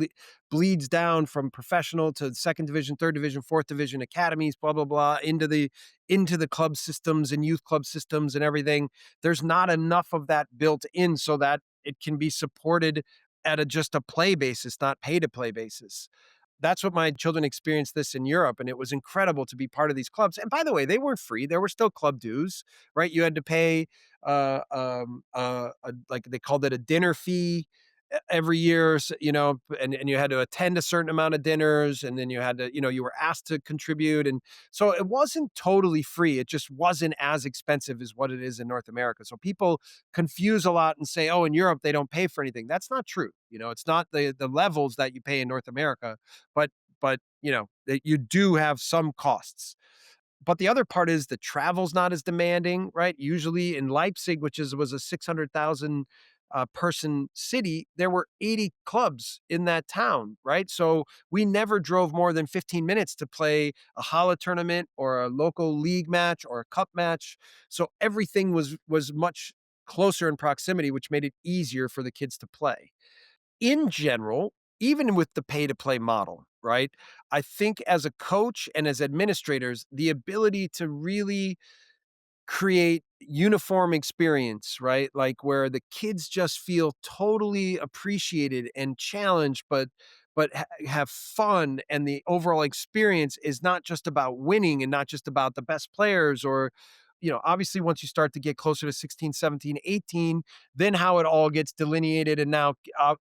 bleeds down from professional to second division, third division, fourth division academies, blah blah blah, into the club systems and youth club systems and everything. There's not enough of that built in so that it can be supported at a just a play basis, not pay to play basis. That's what my children experienced this in Europe, and it was incredible to be part of these clubs. And by the way, they weren't free. There were still club dues, right? You had to pay, like they called it a dinner fee every year, and you had to attend a certain amount of dinners, and then you had to, you were asked to contribute, and so it wasn't totally free. It just wasn't as expensive as what it is in North America. So people confuse a lot and say, "Oh, in Europe they don't pay for anything." That's not true. It's not the levels that you pay in North America, but that you do have some costs. But the other part is the travel's not as demanding, right? Usually in Leipzig, which was a 600,000 person city, there were 80 clubs in that town, right? So we never drove more than 15 minutes to play a HALA tournament or a local league match or a cup match. So everything was much closer in proximity, which made it easier for the kids to play. In general, even with the pay to play model, right? I think as a coach and as administrators, the ability to really create uniform experience, right? Like where the kids just feel totally appreciated and challenged, but have fun, and the overall experience is not just about winning and not just about the best players, or obviously once you start to get closer to 16, 17, 18, then how it all gets delineated, and now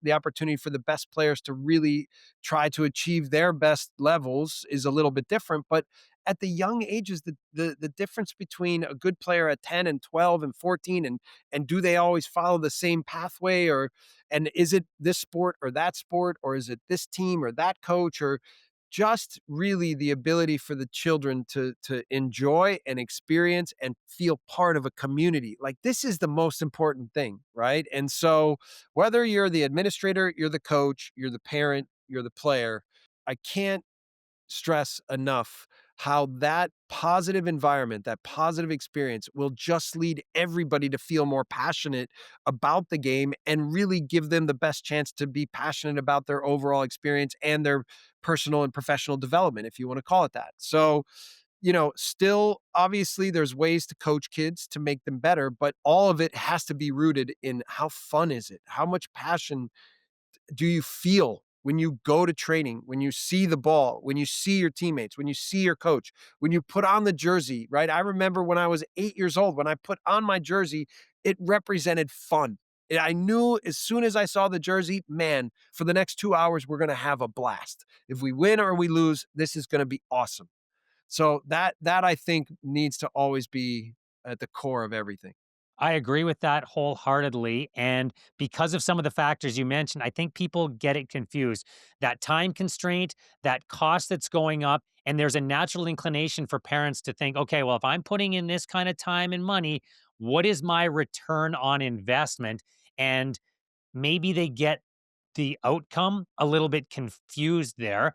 the opportunity for the best players to really try to achieve their best levels is a little bit different. But at the young ages, the difference between a good player at 10 and 12 and 14, and do they always follow the same pathway, or and is it this sport or that sport, or is it this team or that coach, or just really the ability for the children to enjoy and experience and feel part of a community. Like, this is the most important thing, right? And so whether you're the administrator, you're the coach, you're the parent, you're the player, I can't stress enough how that positive environment, that positive experience will just lead everybody to feel more passionate about the game and really give them the best chance to be passionate about their overall experience and their personal and professional development, if you want to call it that. So, still, obviously, there's ways to coach kids to make them better, but all of it has to be rooted in how fun is it? How much passion do you feel when you go to training, when you see the ball, when you see your teammates, when you see your coach, when you put on the jersey, right? I remember when I was 8 years old, when I put on my jersey, it represented fun. I knew as soon as I saw the jersey, man, for the next 2 hours, we're going to have a blast. If we win or we lose, this is going to be awesome. So that I think needs to always be at the core of everything. I agree with that wholeheartedly. And because of some of the factors you mentioned, I think people get it confused. That time constraint, that cost that's going up, and there's a natural inclination for parents to think, okay, well, if I'm putting in this kind of time and money, what is my return on investment? And maybe they get the outcome a little bit confused there.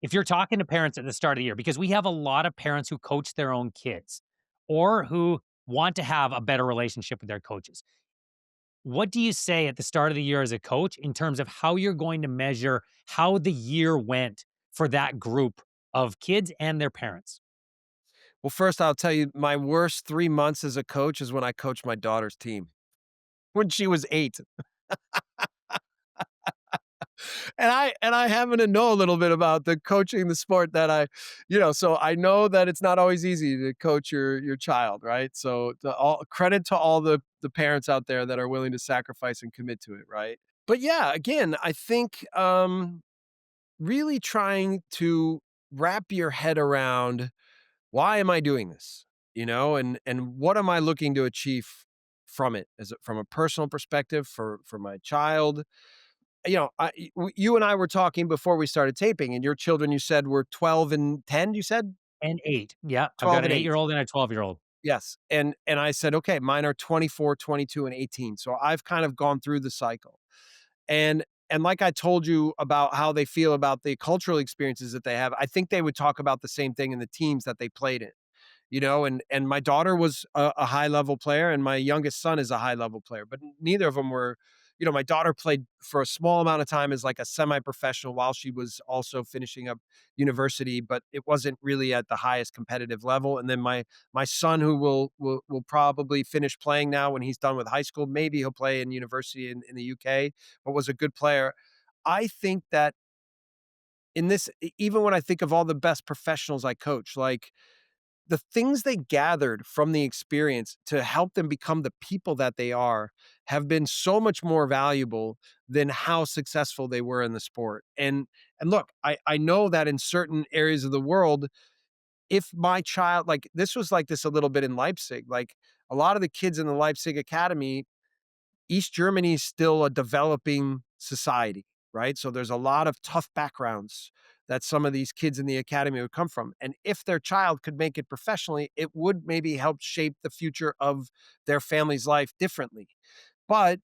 If you're talking to parents at the start of the year, because we have a lot of parents who coach their own kids or who want to have a better relationship with their coaches. What do you say at the start of the year as a coach in terms of how you're going to measure how the year went for that group of kids and their parents? Well, first, I'll tell you, my worst 3 months as a coach is when I coached my daughter's team when she was 8. And I happen to know a little bit about the coaching the sport that so I know that it's not always easy to coach your child, right? So all credit to all the parents out there that are willing to sacrifice and commit to it, right? But yeah, again, I think really trying to wrap your head around, why am I doing this? And what am I looking to achieve from it, from a personal perspective for my child. You and I were talking before we started taping, and your children, you said, were 12 and 10, you said? And 8. Yeah, I've 12 got an and 8. 8-year-old and a 12-year-old. Yes. And I said, okay, mine are 24, 22, and 18. So I've kind of gone through the cycle. And like I told you about how they feel about the cultural experiences that they have, I think they would talk about the same thing in the teams that they played in. And my daughter was a high level player, and my youngest son is a high level player, but neither of them were. My daughter played for a small amount of time as like a semi professional while she was also finishing up university, but it wasn't really at the highest competitive level. And then my son, who will probably finish playing now when he's done with high school, maybe he'll play in university in the UK, but was a good player. I think that in this, even when I think of all the best professionals I coach, like, the things they gathered from the experience to help them become the people that they are have been so much more valuable than how successful they were in the sport. And look, I know that in certain areas of the world, if my child, like, this was like this a little bit in Leipzig, like a lot of the kids in the Leipzig academy, East Germany is still a developing society, right? So there's a lot of tough backgrounds that some of these kids in the academy would come from. And if their child could make it professionally, it would maybe help shape the future of their family's life differently. But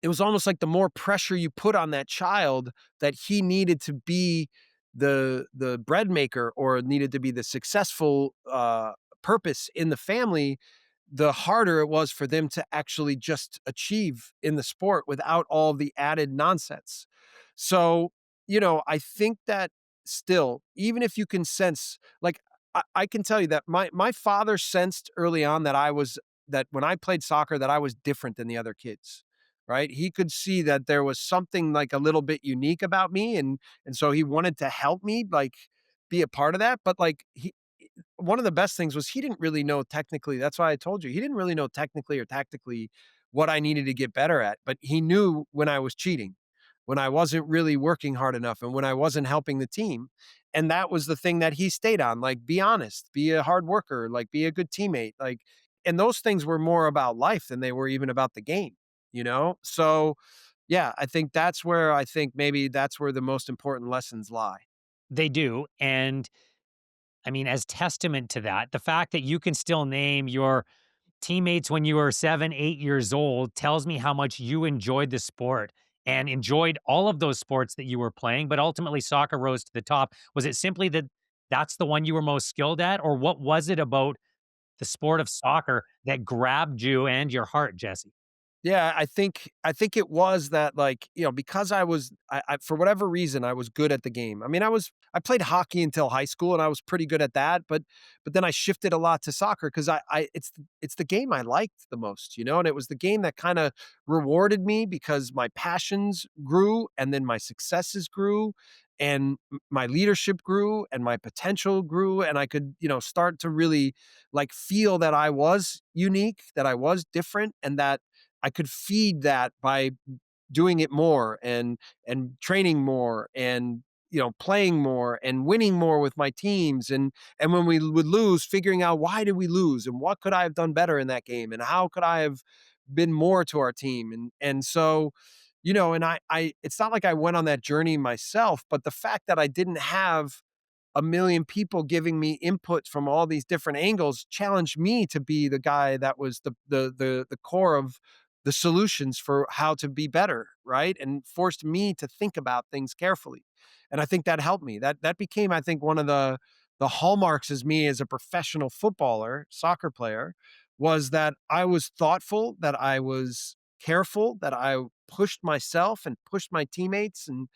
it was almost like the more pressure you put on that child, that he needed to be the bread maker or needed to be the successful purpose in the family, the harder it was for them to actually just achieve in the sport without all the added nonsense. So, I think that still, even if you can sense, like, I can tell you that my father sensed early on that when I played soccer, that I was different than the other kids, right? He could see that there was something like a little bit unique about me, and so he wanted to help me, like, be a part of that. But like, he one of the best things was he didn't really know technically. That's why I told you, he didn't really know technically or tactically what I needed to get better at, but he knew when I was cheating, when I wasn't really working hard enough, and when I wasn't helping the team. And that was the thing that he stayed on, like, be honest, be a hard worker, like, be a good teammate, like, and those things were more about life than they were even about the game. So yeah, I think maybe that's where the most important lessons lie. They do, and I mean, as testament to that, the fact that you can still name your teammates when you were 7, 8 years old tells me how much you enjoyed the sport and enjoyed all of those sports that you were playing, but ultimately soccer rose to the top. Was it simply that that's the one you were most skilled at, or what was it about the sport of soccer that grabbed you and your heart, Jesse? Yeah, I think it was that, like, because I for whatever reason, I was good at the game. I mean, I played hockey until high school, and I was pretty good at that, but then I shifted a lot to soccer because it's the game I liked the most, and it was the game that kind of rewarded me because my passions grew, and then my successes grew, and my leadership grew, and my potential grew, and I could, start to really, like, feel that I was unique, that I was different, and that I could feed that by doing it more, and training more, and playing more and winning more with my teams, and when we would lose, figuring out, why did we lose, and what could I have done better in that game, and how could I have been more to our team. And so, and I it's not like I went on that journey myself, but the fact that I didn't have a million people giving me input from all these different angles challenged me to be the guy that was the core of the solutions for how to be better, right? And forced me to think about things carefully. And I think that helped me. That became, I think, one of the hallmarks as me as a professional footballer, soccer player, was that I was thoughtful, that I was careful, that I pushed myself and pushed my teammates and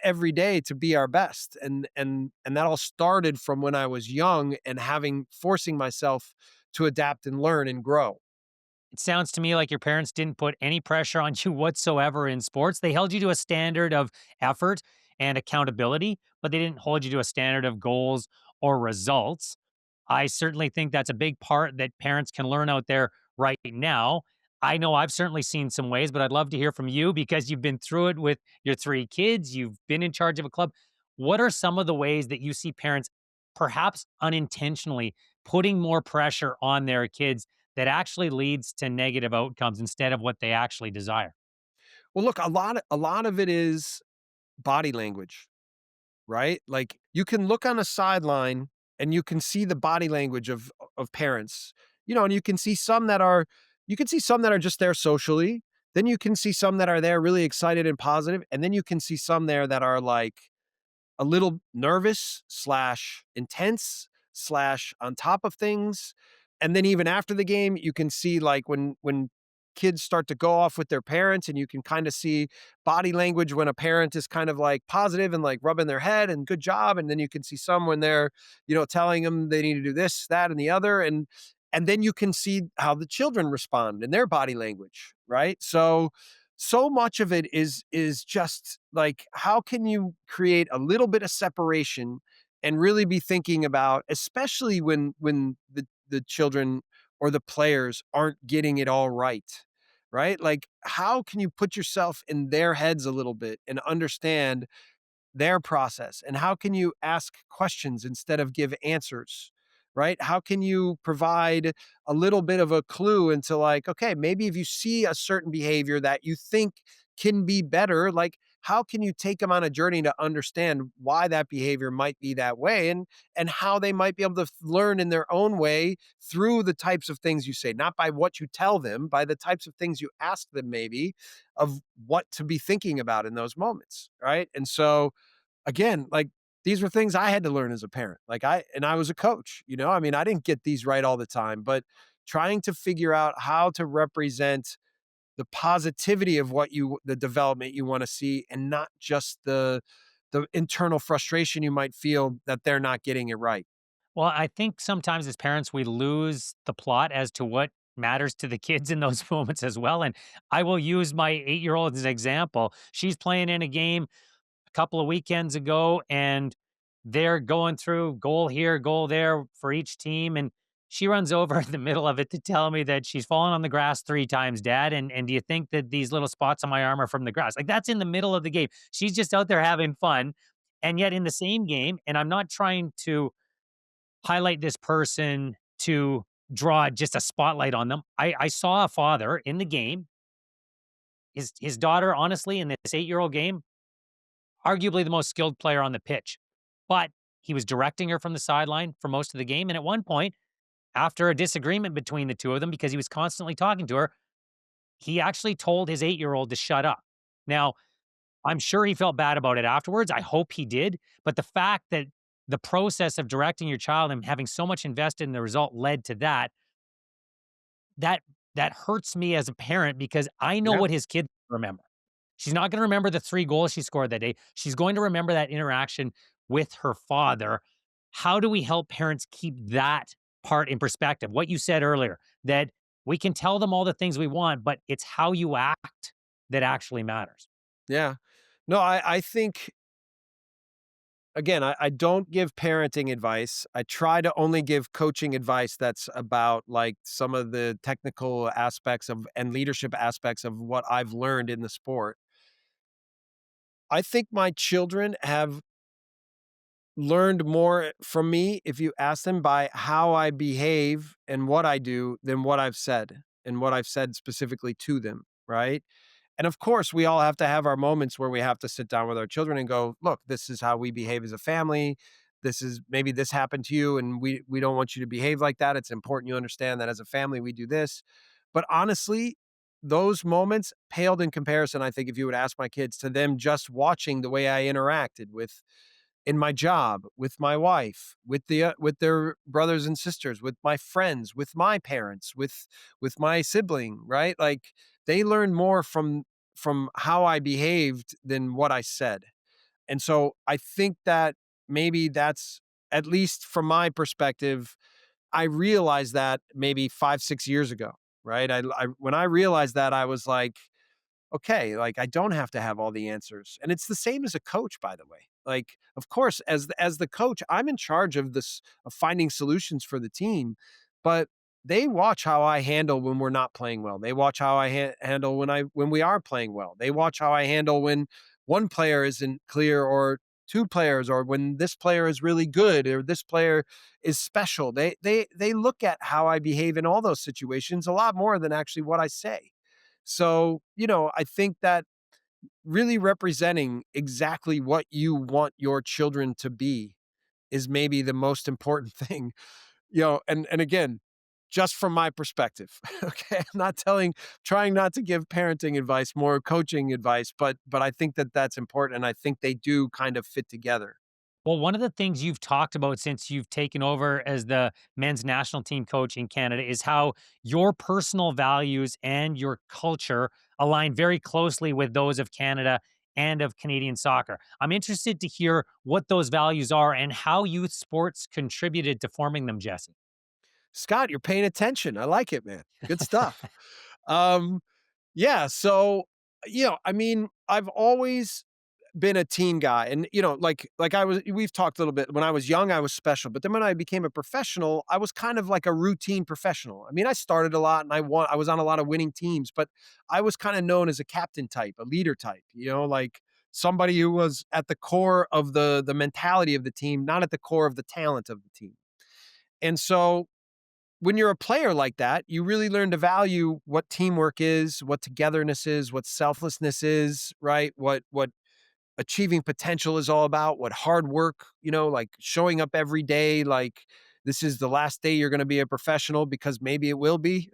every day to be our best. And that all started from when I was young and having forcing myself to adapt and learn and grow. It sounds to me like your parents didn't put any pressure on you whatsoever in sports. They held you to a standard of effort and accountability, but they didn't hold you to a standard of goals or results. I certainly think that's a big part that parents can learn out there right now. I know I've certainly seen some ways, but I'd love to hear from you because you've been through it with your three kids. You've been in charge of a club. What are some of the ways that you see parents, perhaps unintentionally, putting more pressure on their kids that actually leads to negative outcomes instead of what they actually desire? Well, look, a lot of it is body language, right? Like, you can look on a sideline and you can see the body language of parents, and you can see some that are just there socially, then you can see some that are there really excited and positive, and then you can see some there that are, like, a little nervous slash intense slash on top of things. And then even after the game, you can see like when kids start to go off with their parents, and you can kind of see body language when a parent is kind of like positive and like rubbing their head and good job. And then you can see some when they're, telling them they need to do this, that, and the other. And then you can see how the children respond in their body language, right? So much of it is just like, how can you create a little bit of separation and really be thinking about, especially when the children or the players aren't getting it all right, like, how can you put yourself in their heads a little bit and understand their process, and how can you ask questions instead of give answers, right? How can you provide a little bit of a clue into, like, okay, maybe if you see a certain behavior that you think can be better, like, how can you take them on a journey to understand why that behavior might be that way, and how they might be able to learn in their own way through the types of things you say, not by what you tell them, by the types of things you ask them, maybe, of what to be thinking about in those moments, right? And so, again, like, these were things I had to learn as a parent. Like, I was a coach, I mean, I didn't get these right all the time, but trying to figure out how to represent the positivity of the development you want to see, and not just the internal frustration you might feel that they're not getting it right. Well, I think sometimes as parents, we lose the plot as to what matters to the kids in those moments as well. And I will use my 8 year old as an example. She's playing in a game a couple of weekends ago, and they're going through goal here, goal there for each team. And she runs over in the middle of it to tell me that she's fallen on the grass 3 times, Dad. And do you think that these little spots on my arm are from the grass? Like, that's in the middle of the game. She's just out there having fun. And yet in the same game, and I'm not trying to highlight this person to draw just a spotlight on them. I saw a father in the game. His daughter, honestly, in this 8 year old game, arguably the most skilled player on the pitch. But he was directing her from the sideline for most of the game. And at one point, after a disagreement between the two of them, because he was constantly talking to her, he actually told his 8 year old to shut up. Now, I'm sure he felt bad about it afterwards. I hope he did. But the fact that the process of directing your child and having so much invested in the result led to that, that that hurts me as a parent because I know Yeah. what his kid remember. She's not gonna remember the 3 goals she scored that day. She's going to remember that interaction with her father. How do we help parents keep that part in perspective? What you said earlier, that we can tell them all the things we want, but it's how you act that actually matters. Yeah. No, I think, again, I don't give parenting advice. I try to only give coaching advice that's about, like, some of the technical aspects of and leadership aspects of what I've learned in the sport. I think my children have learned more from me, if you ask them, by how I behave and what I do than what I've said, and what I've said specifically to them, right? And of course, we all have to have our moments where we have to sit down with our children and go, "Look, this is how we behave as a family. This is, maybe this happened to you, and we don't want you to behave like that. It's important you understand that as a family we do this." But honestly, those moments paled in comparison, I think, if you would ask my kids, to them just watching the way I interacted with in my job, with my wife, with their brothers and sisters, with my friends, with my parents, with my sibling, right? Like, they learn more from how I behaved than what I said. And so I think that maybe that's, at least from my perspective, I realized that maybe 5, 6 years ago. right? When I realized that, I was like, okay, like I don't have to have all the answers. And it's the same as a coach, by the way. Like, of course, as the coach, I'm in charge of this of finding solutions for the team, but they watch how I handle when we're not playing well. They watch how I handle when we are playing well. They watch how I handle when one player isn't clear or two players or when this player is really good or this player is special. They look at how I behave in all those situations a lot more than actually what I say. So, I think that really representing exactly what you want your children to be is maybe the most important thing, and again, just from my perspective. Okay. I'm not trying not to give parenting advice, more coaching advice, but I think that that's important. And I think they do kind of fit together. Well, one of the things you've talked about since you've taken over as the men's national team coach in Canada is how your personal values and your culture align very closely with those of Canada and of Canadian soccer. I'm interested to hear what those values are and how youth sports contributed to forming them, Jesse. Scott, you're paying attention. I like it, man. Good stuff. Um, yeah. So, I mean, I've always been a team guy, and like we've talked a little bit. When I was young, I was special, but then when I became a professional, I was kind of like a routine professional. I mean, I started a lot and I was on a lot of winning teams, but I was kind of known as a captain type, a leader type, like somebody who was at the core of the mentality of the team, not at the core of the talent of the team. And so when you're a player like that, you really learn to value what teamwork is, what togetherness is, what selflessness is, right? What achieving potential is all about, what hard work, like showing up every day, like this is the last day you're going to be a professional because maybe it will be,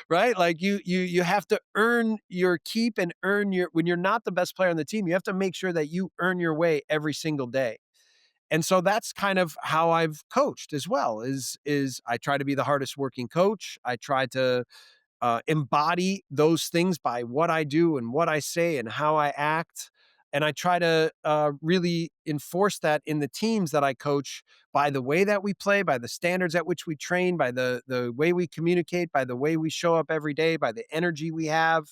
right? Like you have to earn your keep and earn your when you're not the best player on the team, you have to make sure that you earn your way every single day. And so that's kind of how I've coached as well is I try to be the hardest working coach. I try to embody those things by what I do and what I say and how I act. And I try to really enforce that in the teams that I coach by the way that we play, by the standards at which we train, by the way we communicate, by the way we show up every day, by the energy we have.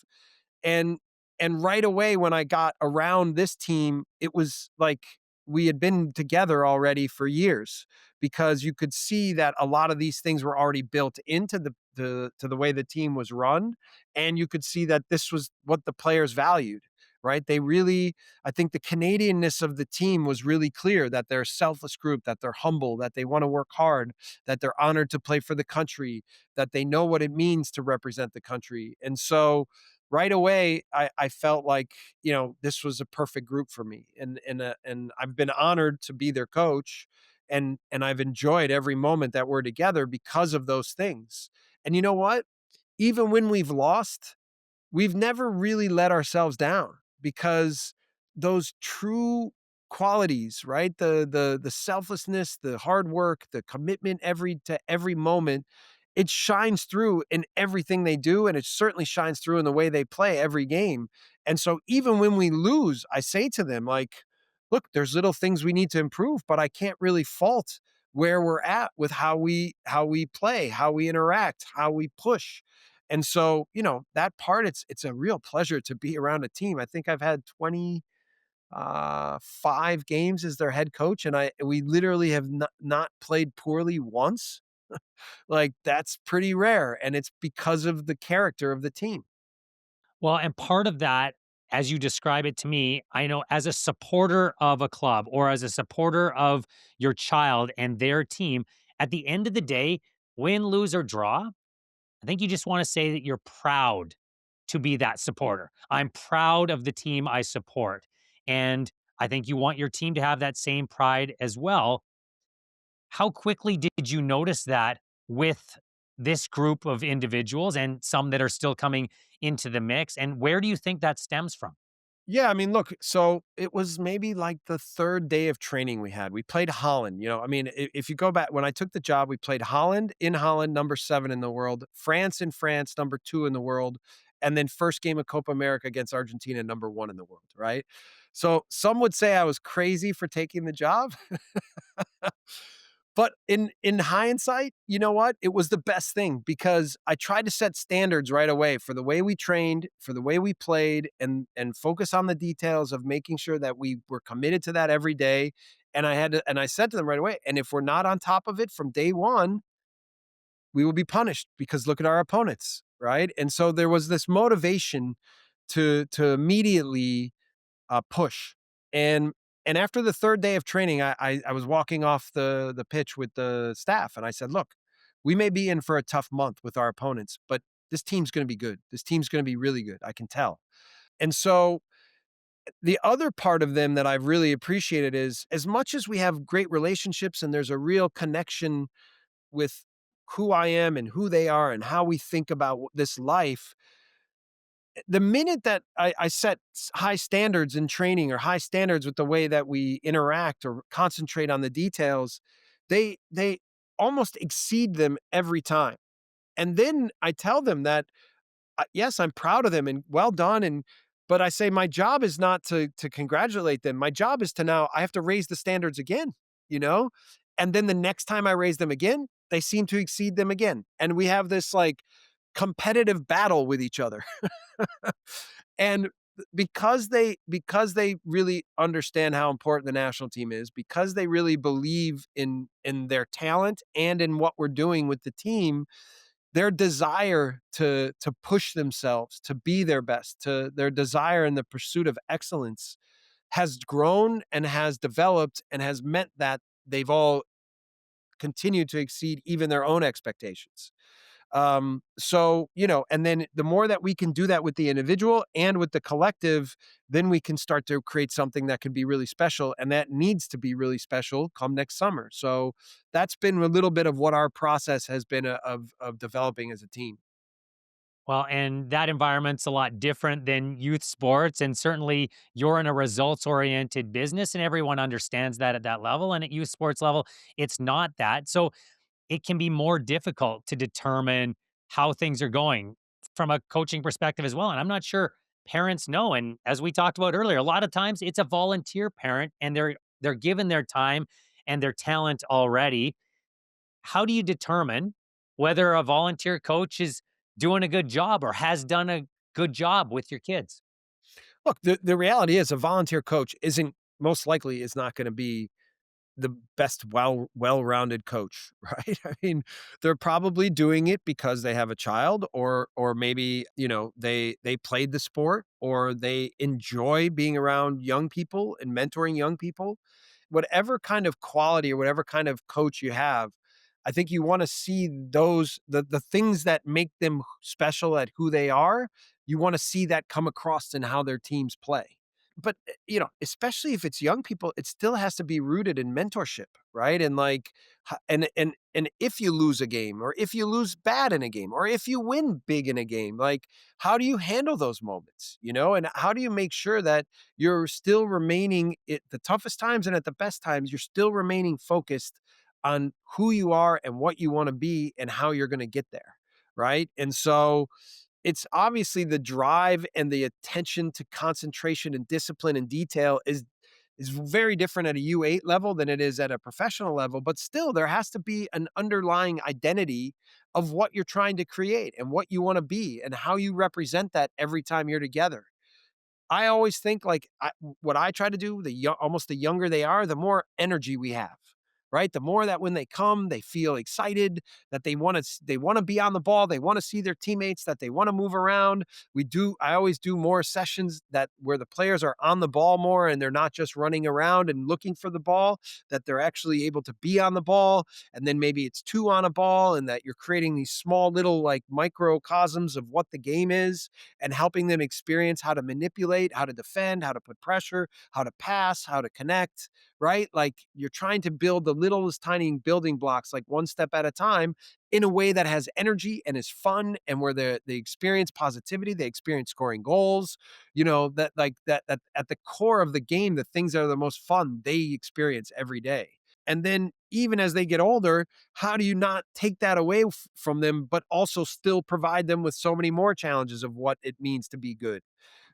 And right away when I got around this team, it was like we had been together already for years because you could see that a lot of these things were already built into the way the team was run, and you could see that this was what the players valued, right? They really, I think the Canadianness of the team was really clear, that they're a selfless group, that they're humble, that they want to work hard, that they're honored to play for the country, that they know what it means to represent the country. And so right away, I felt like, this was a perfect group for me. And I've been honored to be their coach, and I've enjoyed every moment that we're together because of those things. And you know what? Even when we've lost, we've never really let ourselves down because those true qualities, right? The selflessness, the hard work, the commitment every moment, it shines through in everything they do, and it certainly shines through in the way they play every game. And so even when we lose, I say to them like, look, there's little things we need to improve, but I can't really fault where we're at with how we play, how we interact, how we push. And so, that part, it's a real pleasure to be around a team. I think I've had 5 games as their head coach, and we literally have not played poorly once. Like, that's pretty rare, and it's because of the character of the team. Well, and part of that, as you describe it to me, I know as a supporter of a club or as a supporter of your child and their team, at the end of the day, win, lose, or draw, I think you just want to say that you're proud to be that supporter. I'm proud of the team I support. And I think you want your team to have that same pride as well. How quickly did you notice that with this group of individuals and some that are still coming into the mix? And where do you think that stems from? Yeah, I mean, look, so it was maybe like the 3rd day of training we had. We played Holland, I mean, if you go back when I took the job, we played Holland in Holland, number 7 in the world, France in France, number 2 in the world, and then first game of Copa America against Argentina, number 1 in the world, right? So some would say I was crazy for taking the job, But in hindsight, you know what? It was the best thing because I tried to set standards right away for the way we trained, for the way we played, and focus on the details of making sure that we were committed to that every day. And I said to them right away, and if we're not on top of it from day one, we will be punished because look at our opponents, right? And so there was this motivation to immediately push. And and after the third day of training, I was walking off the pitch with the staff, and I said, "Look, we may be in for a tough month with our opponents, but this team's going to be good. This team's going to be really good. I can tell." And so the other part of them that I've really appreciated is as much as we have great relationships and there's a real connection with who I am and who they are and how we think about this life, the minute that I set high standards in training or high standards with the way that we interact or concentrate on the details, they almost exceed them every time. And then I tell them that yes, I'm proud of them and well done. And but I say my job is not to congratulate them. My job is to now I have to raise the standards again, you know? And then the next time I raise them again, they seem to exceed them again. And we have this like competitive battle with each other. And because they really understand how important the national team is, because they really believe in their talent and in what we're doing with the team, their desire to push themselves, to be their best, to their desire in the pursuit of excellence has grown and has developed and has meant that they've all continued to exceed even their own expectations. So, and then the more that we can do that with the individual and with the collective, then we can start to create something that can be really special. And that needs to be really special come next summer. So that's been a little bit of what our process has been of developing as a team. Well, and that environment's a lot different than youth sports. And certainly you're in a results oriented business, and everyone understands that at that level. And at youth sports level, it's not that. So it can be more difficult to determine how things are going from a coaching perspective as well. And I'm not sure parents know. And as we talked about earlier, a lot of times it's a volunteer parent and they're given their time and their talent already. How do you determine whether a volunteer coach is doing a good job or has done a good job with your kids? Look, the reality is a volunteer coach isn't most likely is not going to be the best well-rounded coach, right? I mean, they're probably doing it because they have a child or maybe, they played the sport or they enjoy being around young people and mentoring young people. Whatever kind of quality or whatever kind of coach you have, I think you want to see those the things that make them special at who they are, you want to see that come across in how their teams play. But, especially if it's young people, it still has to be rooted in mentorship, right? And like, and if you lose a game, or if you lose bad in a game, or if you win big in a game, like, how do you handle those moments, And how do you make sure that you're still remaining at the toughest times and at the best times, you're still remaining focused on who you are and what you want to be and how you're going to get there, right? And so it's obviously the drive and the attention to concentration and discipline and detail is very different at a U8 level than it is at a professional level, but still there has to be an underlying identity of what you're trying to create and what you want to be and how you represent that every time you're together. I always think like what I try to do, almost the younger they are, the more energy we have, right? The more that when they come, they feel excited, that they want to be on the ball, they want to see their teammates, that they want to move around. I always do more sessions that where the players are on the ball more and they're not just running around and looking for the ball, that they're actually able to be on the ball. And then maybe it's two on a ball and that you're creating these small little like microcosms of what the game is and helping them experience how to manipulate, how to defend, how to put pressure, how to pass, how to connect, right? Like you're trying to build the littlest tiny building blocks, like one step at a time, in a way that has energy and is fun, and where they experience positivity, they experience scoring goals, that like that at the core of the game, the things that are the most fun they experience every day. And then even as they get older, how do you not take that away from them, but also still provide them with so many more challenges of what it means to be good?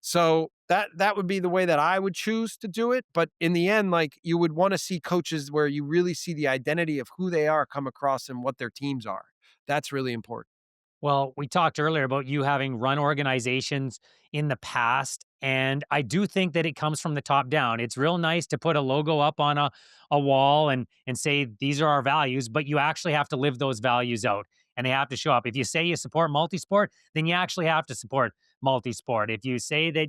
So that would be the way that I would choose to do it. But in the end, like you would want to see coaches where you really see the identity of who they are come across and what their teams are. That's really important. Well, we talked earlier about you having run organizations in the past, and I do think that it comes from the top down. It's real nice to put a logo up on a wall and say these are our values, but you actually have to live those values out and they have to show up. If you say you support multisport, then you actually have to support multisport. If you say that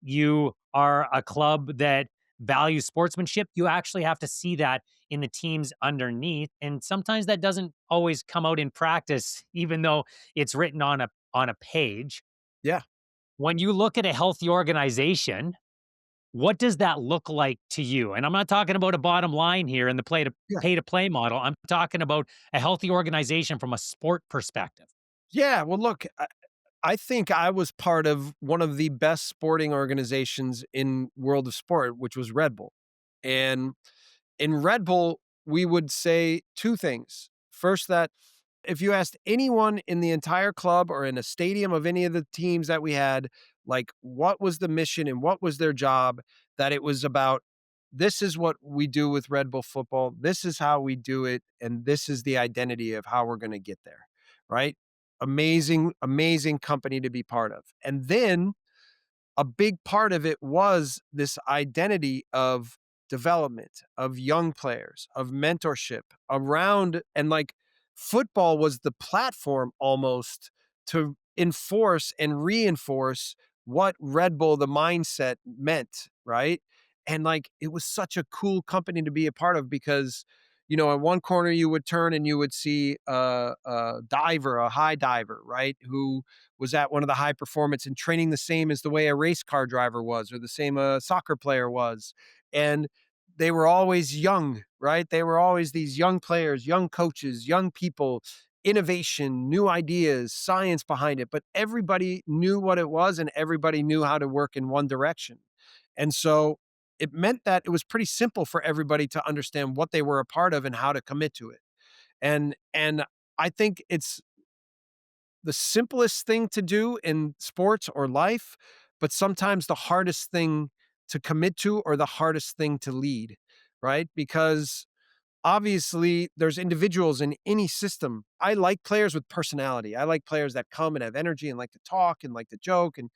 you are a club that values sportsmanship, you actually have to see that in the teams underneath. And sometimes that doesn't always come out in practice, even though it's written on a page. Yeah. When you look at a healthy organization, what does that look like to you? And I'm not talking about a bottom line here in the Yeah. pay to play model. I'm talking about a healthy organization from a sport perspective. Yeah. Well, look, I think I was part of one of the best sporting organizations in world of sport, which was Red Bull. And in Red Bull, we would say 2 things. First, that if you asked anyone in the entire club or in a stadium of any of the teams that we had, like what was the mission and what was their job, that it was about this is what we do with Red Bull football. This is how we do it. And this is the identity of how we're going to get there. Right. Amazing, amazing company to be part of. And then a big part of it was this identity of development, of young players, of mentorship around, and like football was the platform almost to enforce and reinforce what Red Bull, the mindset meant, right? And like it was such a cool company to be a part of because, you know, at one corner you would turn and you would see a diver, a high diver, right? Who was at one of the high performance and training the same as the way a race car driver was or the same a soccer player was. And they were always young, right? They were always these young players, young coaches, young people, innovation, new ideas, science behind it. But everybody knew what it was and everybody knew how to work in one direction. And so it meant that it was pretty simple for everybody to understand what they were a part of and how to commit to it. And I think it's the simplest thing to do in sports or life, but sometimes the hardest thing to commit to or the hardest thing to lead, right? Because obviously there's individuals in any system. I like players with personality. I like players that come and have energy and like to talk and like to joke and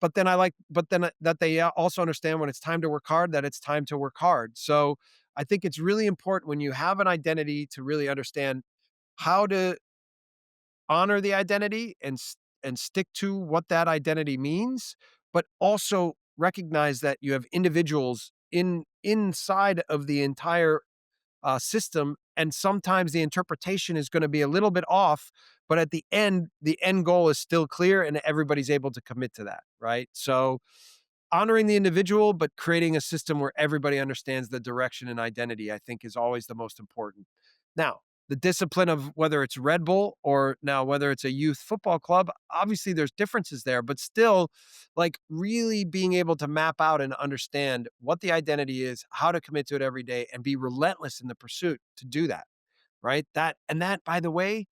but then that they also understand when it's time to work hard that it's time to work hard. So I think it's really important when you have an identity to really understand how to honor the identity and stick to what that identity means, but also recognize that you have individuals inside of the entire system, and sometimes the interpretation is going to be a little bit off, but at the end goal is still clear, and everybody's able to commit to that, right? So honoring the individual, but creating a system where everybody understands the direction and identity, I think is always the most important. Now, the discipline of whether it's Red Bull or now whether it's a youth football club, obviously there's differences there, but still, like really being able to map out and understand what the identity is, how to commit to it every day, and be relentless in the pursuit to do that, right? That, by the way,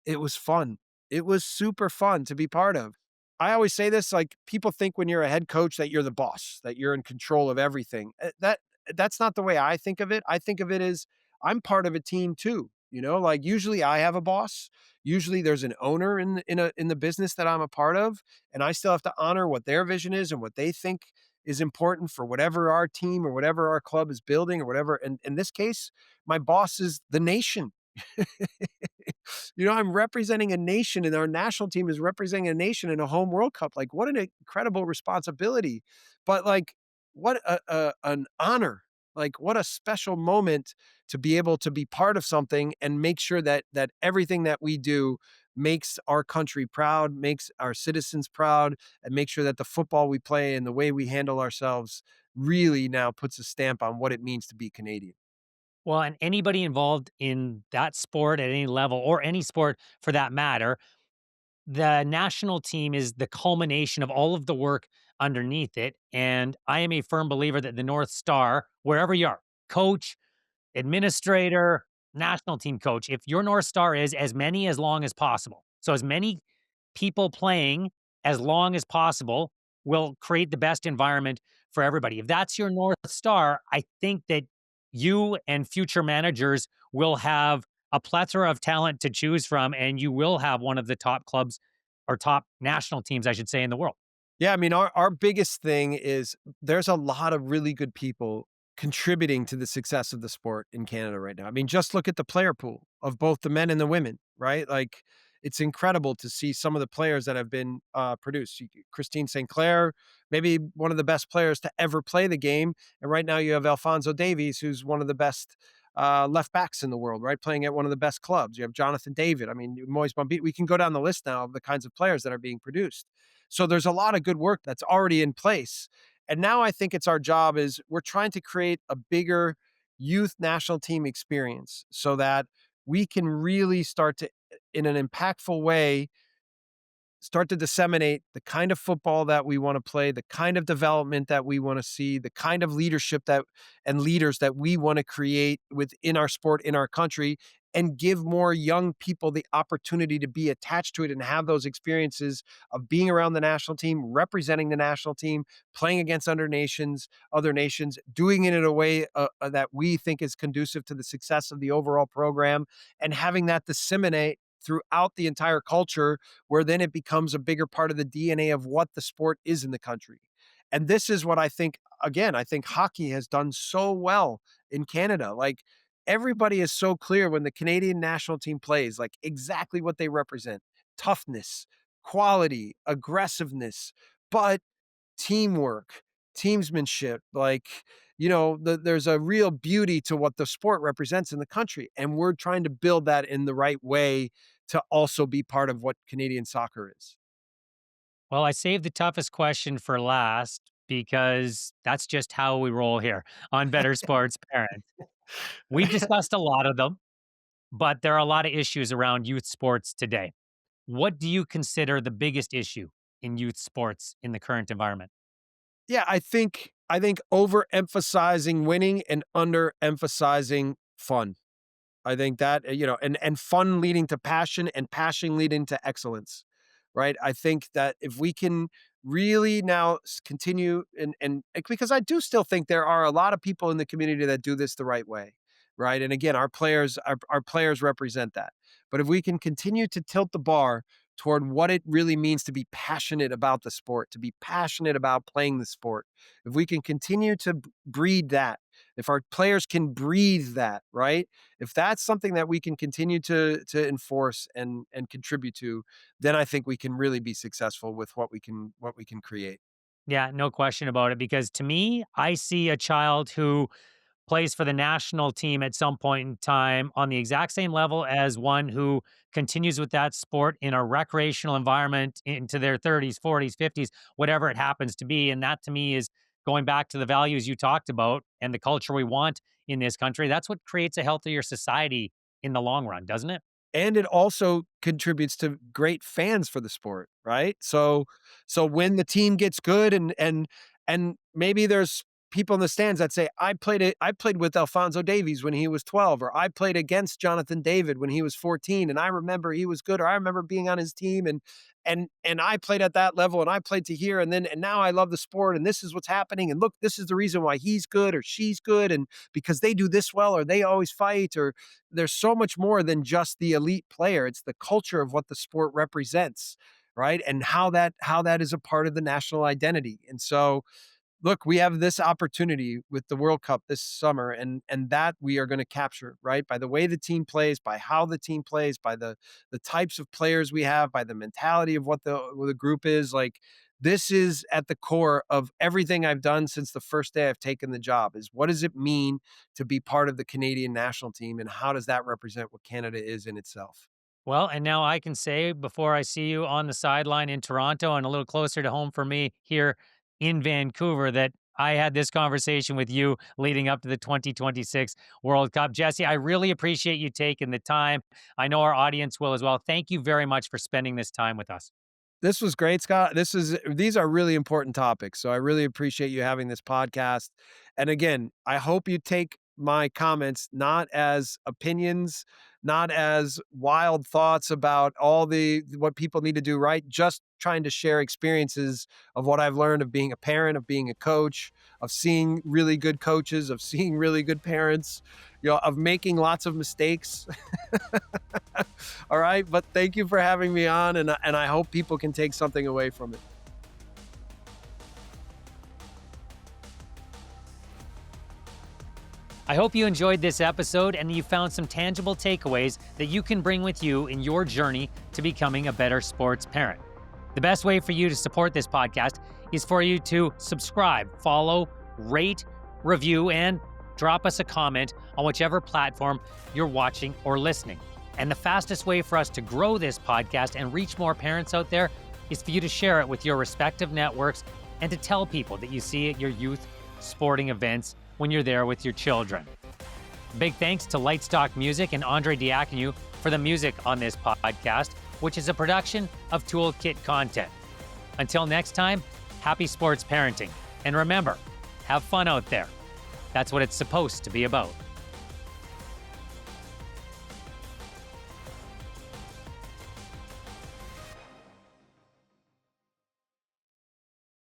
it was fun. It was super fun to be part of. I always say this, like, people think when you're a head coach that you're the boss, that you're in control of everything. That's not the way I think of it. I think of it as I'm part of a team too, you know? Like, usually I have a boss. Usually there's an owner in the business that I'm a part of, and I still have to honor what their vision is and what they think is important for whatever our team or whatever our club is building or whatever. And in this case, my boss is the nation. You know, I'm representing a nation and our national team is representing a nation in a home World Cup. Like, what an incredible responsibility. But like, what an honor. Like, what a special moment to be able to be part of something and make sure that everything that we do makes our country proud, makes our citizens proud, and make sure that the football we play and the way we handle ourselves really now puts a stamp on what it means to be Canadian. Well, and anybody involved in that sport at any level or any sport for that matter, the national team is the culmination of all of the work underneath it. And I am a firm believer that the North Star, wherever you are, coach, administrator, national team coach, if your North Star is as many as long as possible. So as many people playing as long as possible, will create the best environment for everybody. If that's your North Star, I think that you and future managers will have a plethora of talent to choose from, and you will have one of the top clubs or top national teams, I should say, in the world. Yeah, I mean, our biggest thing is there's a lot of really good people contributing to the success of the sport in Canada right now. I mean, just look at the player pool of both the men and the women, right? Like, it's incredible to see some of the players that have been produced. Christine St. Clair, maybe one of the best players to ever play the game, and right now you have Alfonso Davies, who's one of the best left backs in the world, right? Playing at one of the best clubs. You have Jonathan David. I mean, Moise Bombit. We can go down the list now of the kinds of players that are being produced. So there's a lot of good work that's already in place. And now I think it's our job is we're trying to create a bigger youth national team experience so that we can really start to in an impactful way start to disseminate the kind of football that we want to play, the kind of development that we want to see, the kind of leadership that and leaders that we want to create within our sport in our country and give more young people the opportunity to be attached to it and have those experiences of being around the national team, representing the national team, playing against other nations, doing it in a way that we think is conducive to the success of the overall program and having that disseminate throughout the entire culture where then it becomes a bigger part of the DNA of what the sport is in the country. And this is what I think, again, I think hockey has done so well in Canada. Like everybody is so clear when the Canadian national team plays, like exactly what they represent toughness, quality, aggressiveness, but teamwork, teamsmanship, like, there's a real beauty to what the sport represents in the country. And we're trying to build that in the right way to also be part of what Canadian soccer is. Well, I saved the toughest question for last because that's just how we roll here on Better Sports Parent. We've discussed a lot of them, but there are a lot of issues around youth sports today. What do you consider the biggest issue in youth sports in the current environment? Yeah, I think overemphasizing winning and underemphasizing fun. I think that, and fun leading to passion and passion leading to excellence, right? I think that if we can really now continue and because I do still think there are a lot of people in the community that do this the right way, right? And again, our players represent that. But if we can continue to tilt the bar toward what it really means to be passionate about the sport, to be passionate about playing the sport, if we can continue to breed that, if our players can breathe that, right? If that's something that we can continue to enforce and contribute to, then I think we can really be successful with what we can create. Yeah, no question about it. Because to me, I see a child who plays for the national team at some point in time on the exact same level as one who continues with that sport in a recreational environment into their 30s, 40s, 50s, whatever it happens to be. And that to me is going back to the values you talked about and the culture we want in this country. That's what creates a healthier society in the long run, doesn't it? And it also contributes to great fans for the sport, right? So when the team gets good and maybe there's people in the stands that say, I played with Alfonso Davies when he was 12, or I played against Jonathan David when he was 14, and I remember he was good, or I remember being on his team and I played at that level and I played to here and now I love the sport and this is what's happening and look, this is the reason why he's good or she's good and because they do this well or they always fight or there's so much more than just the elite player. It's the culture of what the sport represents, right? And how that is a part of the national identity. And so look, we have this opportunity with the World Cup this summer, and that we are going to capture, right? By the way the team plays, by how the team plays, by the types of players we have, by the mentality of what the group is. Like this is at the core of everything I've done since the first day I've taken the job. Is what does it mean to be part of the Canadian national team, and how does that represent what Canada is in itself? Well, and now I can say before I see you on the sideline in Toronto and a little closer to home for me here in Vancouver that I had this conversation with you leading up to the 2026 World Cup. Jesse, I really appreciate you taking the time. I know our audience will as well. Thank you very much for spending this time with us. This was great, Scott. These are really important topics. So I really appreciate you having this podcast. And again, I hope you take my comments not as opinions, not as wild thoughts about all the what people need to do right, just trying to share experiences of what I've learned of being a parent, of being a coach, of seeing really good coaches, of seeing really good parents, of making lots of mistakes. All right, but thank you for having me on, and I hope people can take something away from it. I hope you enjoyed this episode and you found some tangible takeaways that you can bring with you in your journey to becoming a better sports parent. The best way for you to support this podcast is for you to subscribe, follow, rate, review, and drop us a comment on whichever platform you're watching or listening. And the fastest way for us to grow this podcast and reach more parents out there is for you to share it with your respective networks and to tell people that you see at your youth sporting events when you're there with your children. Big thanks to Lightstock Music and Andre Diaconou for the music on this podcast, which is a production of Toolkit Content. Until next time, happy sports parenting. And remember, have fun out there. That's what it's supposed to be about.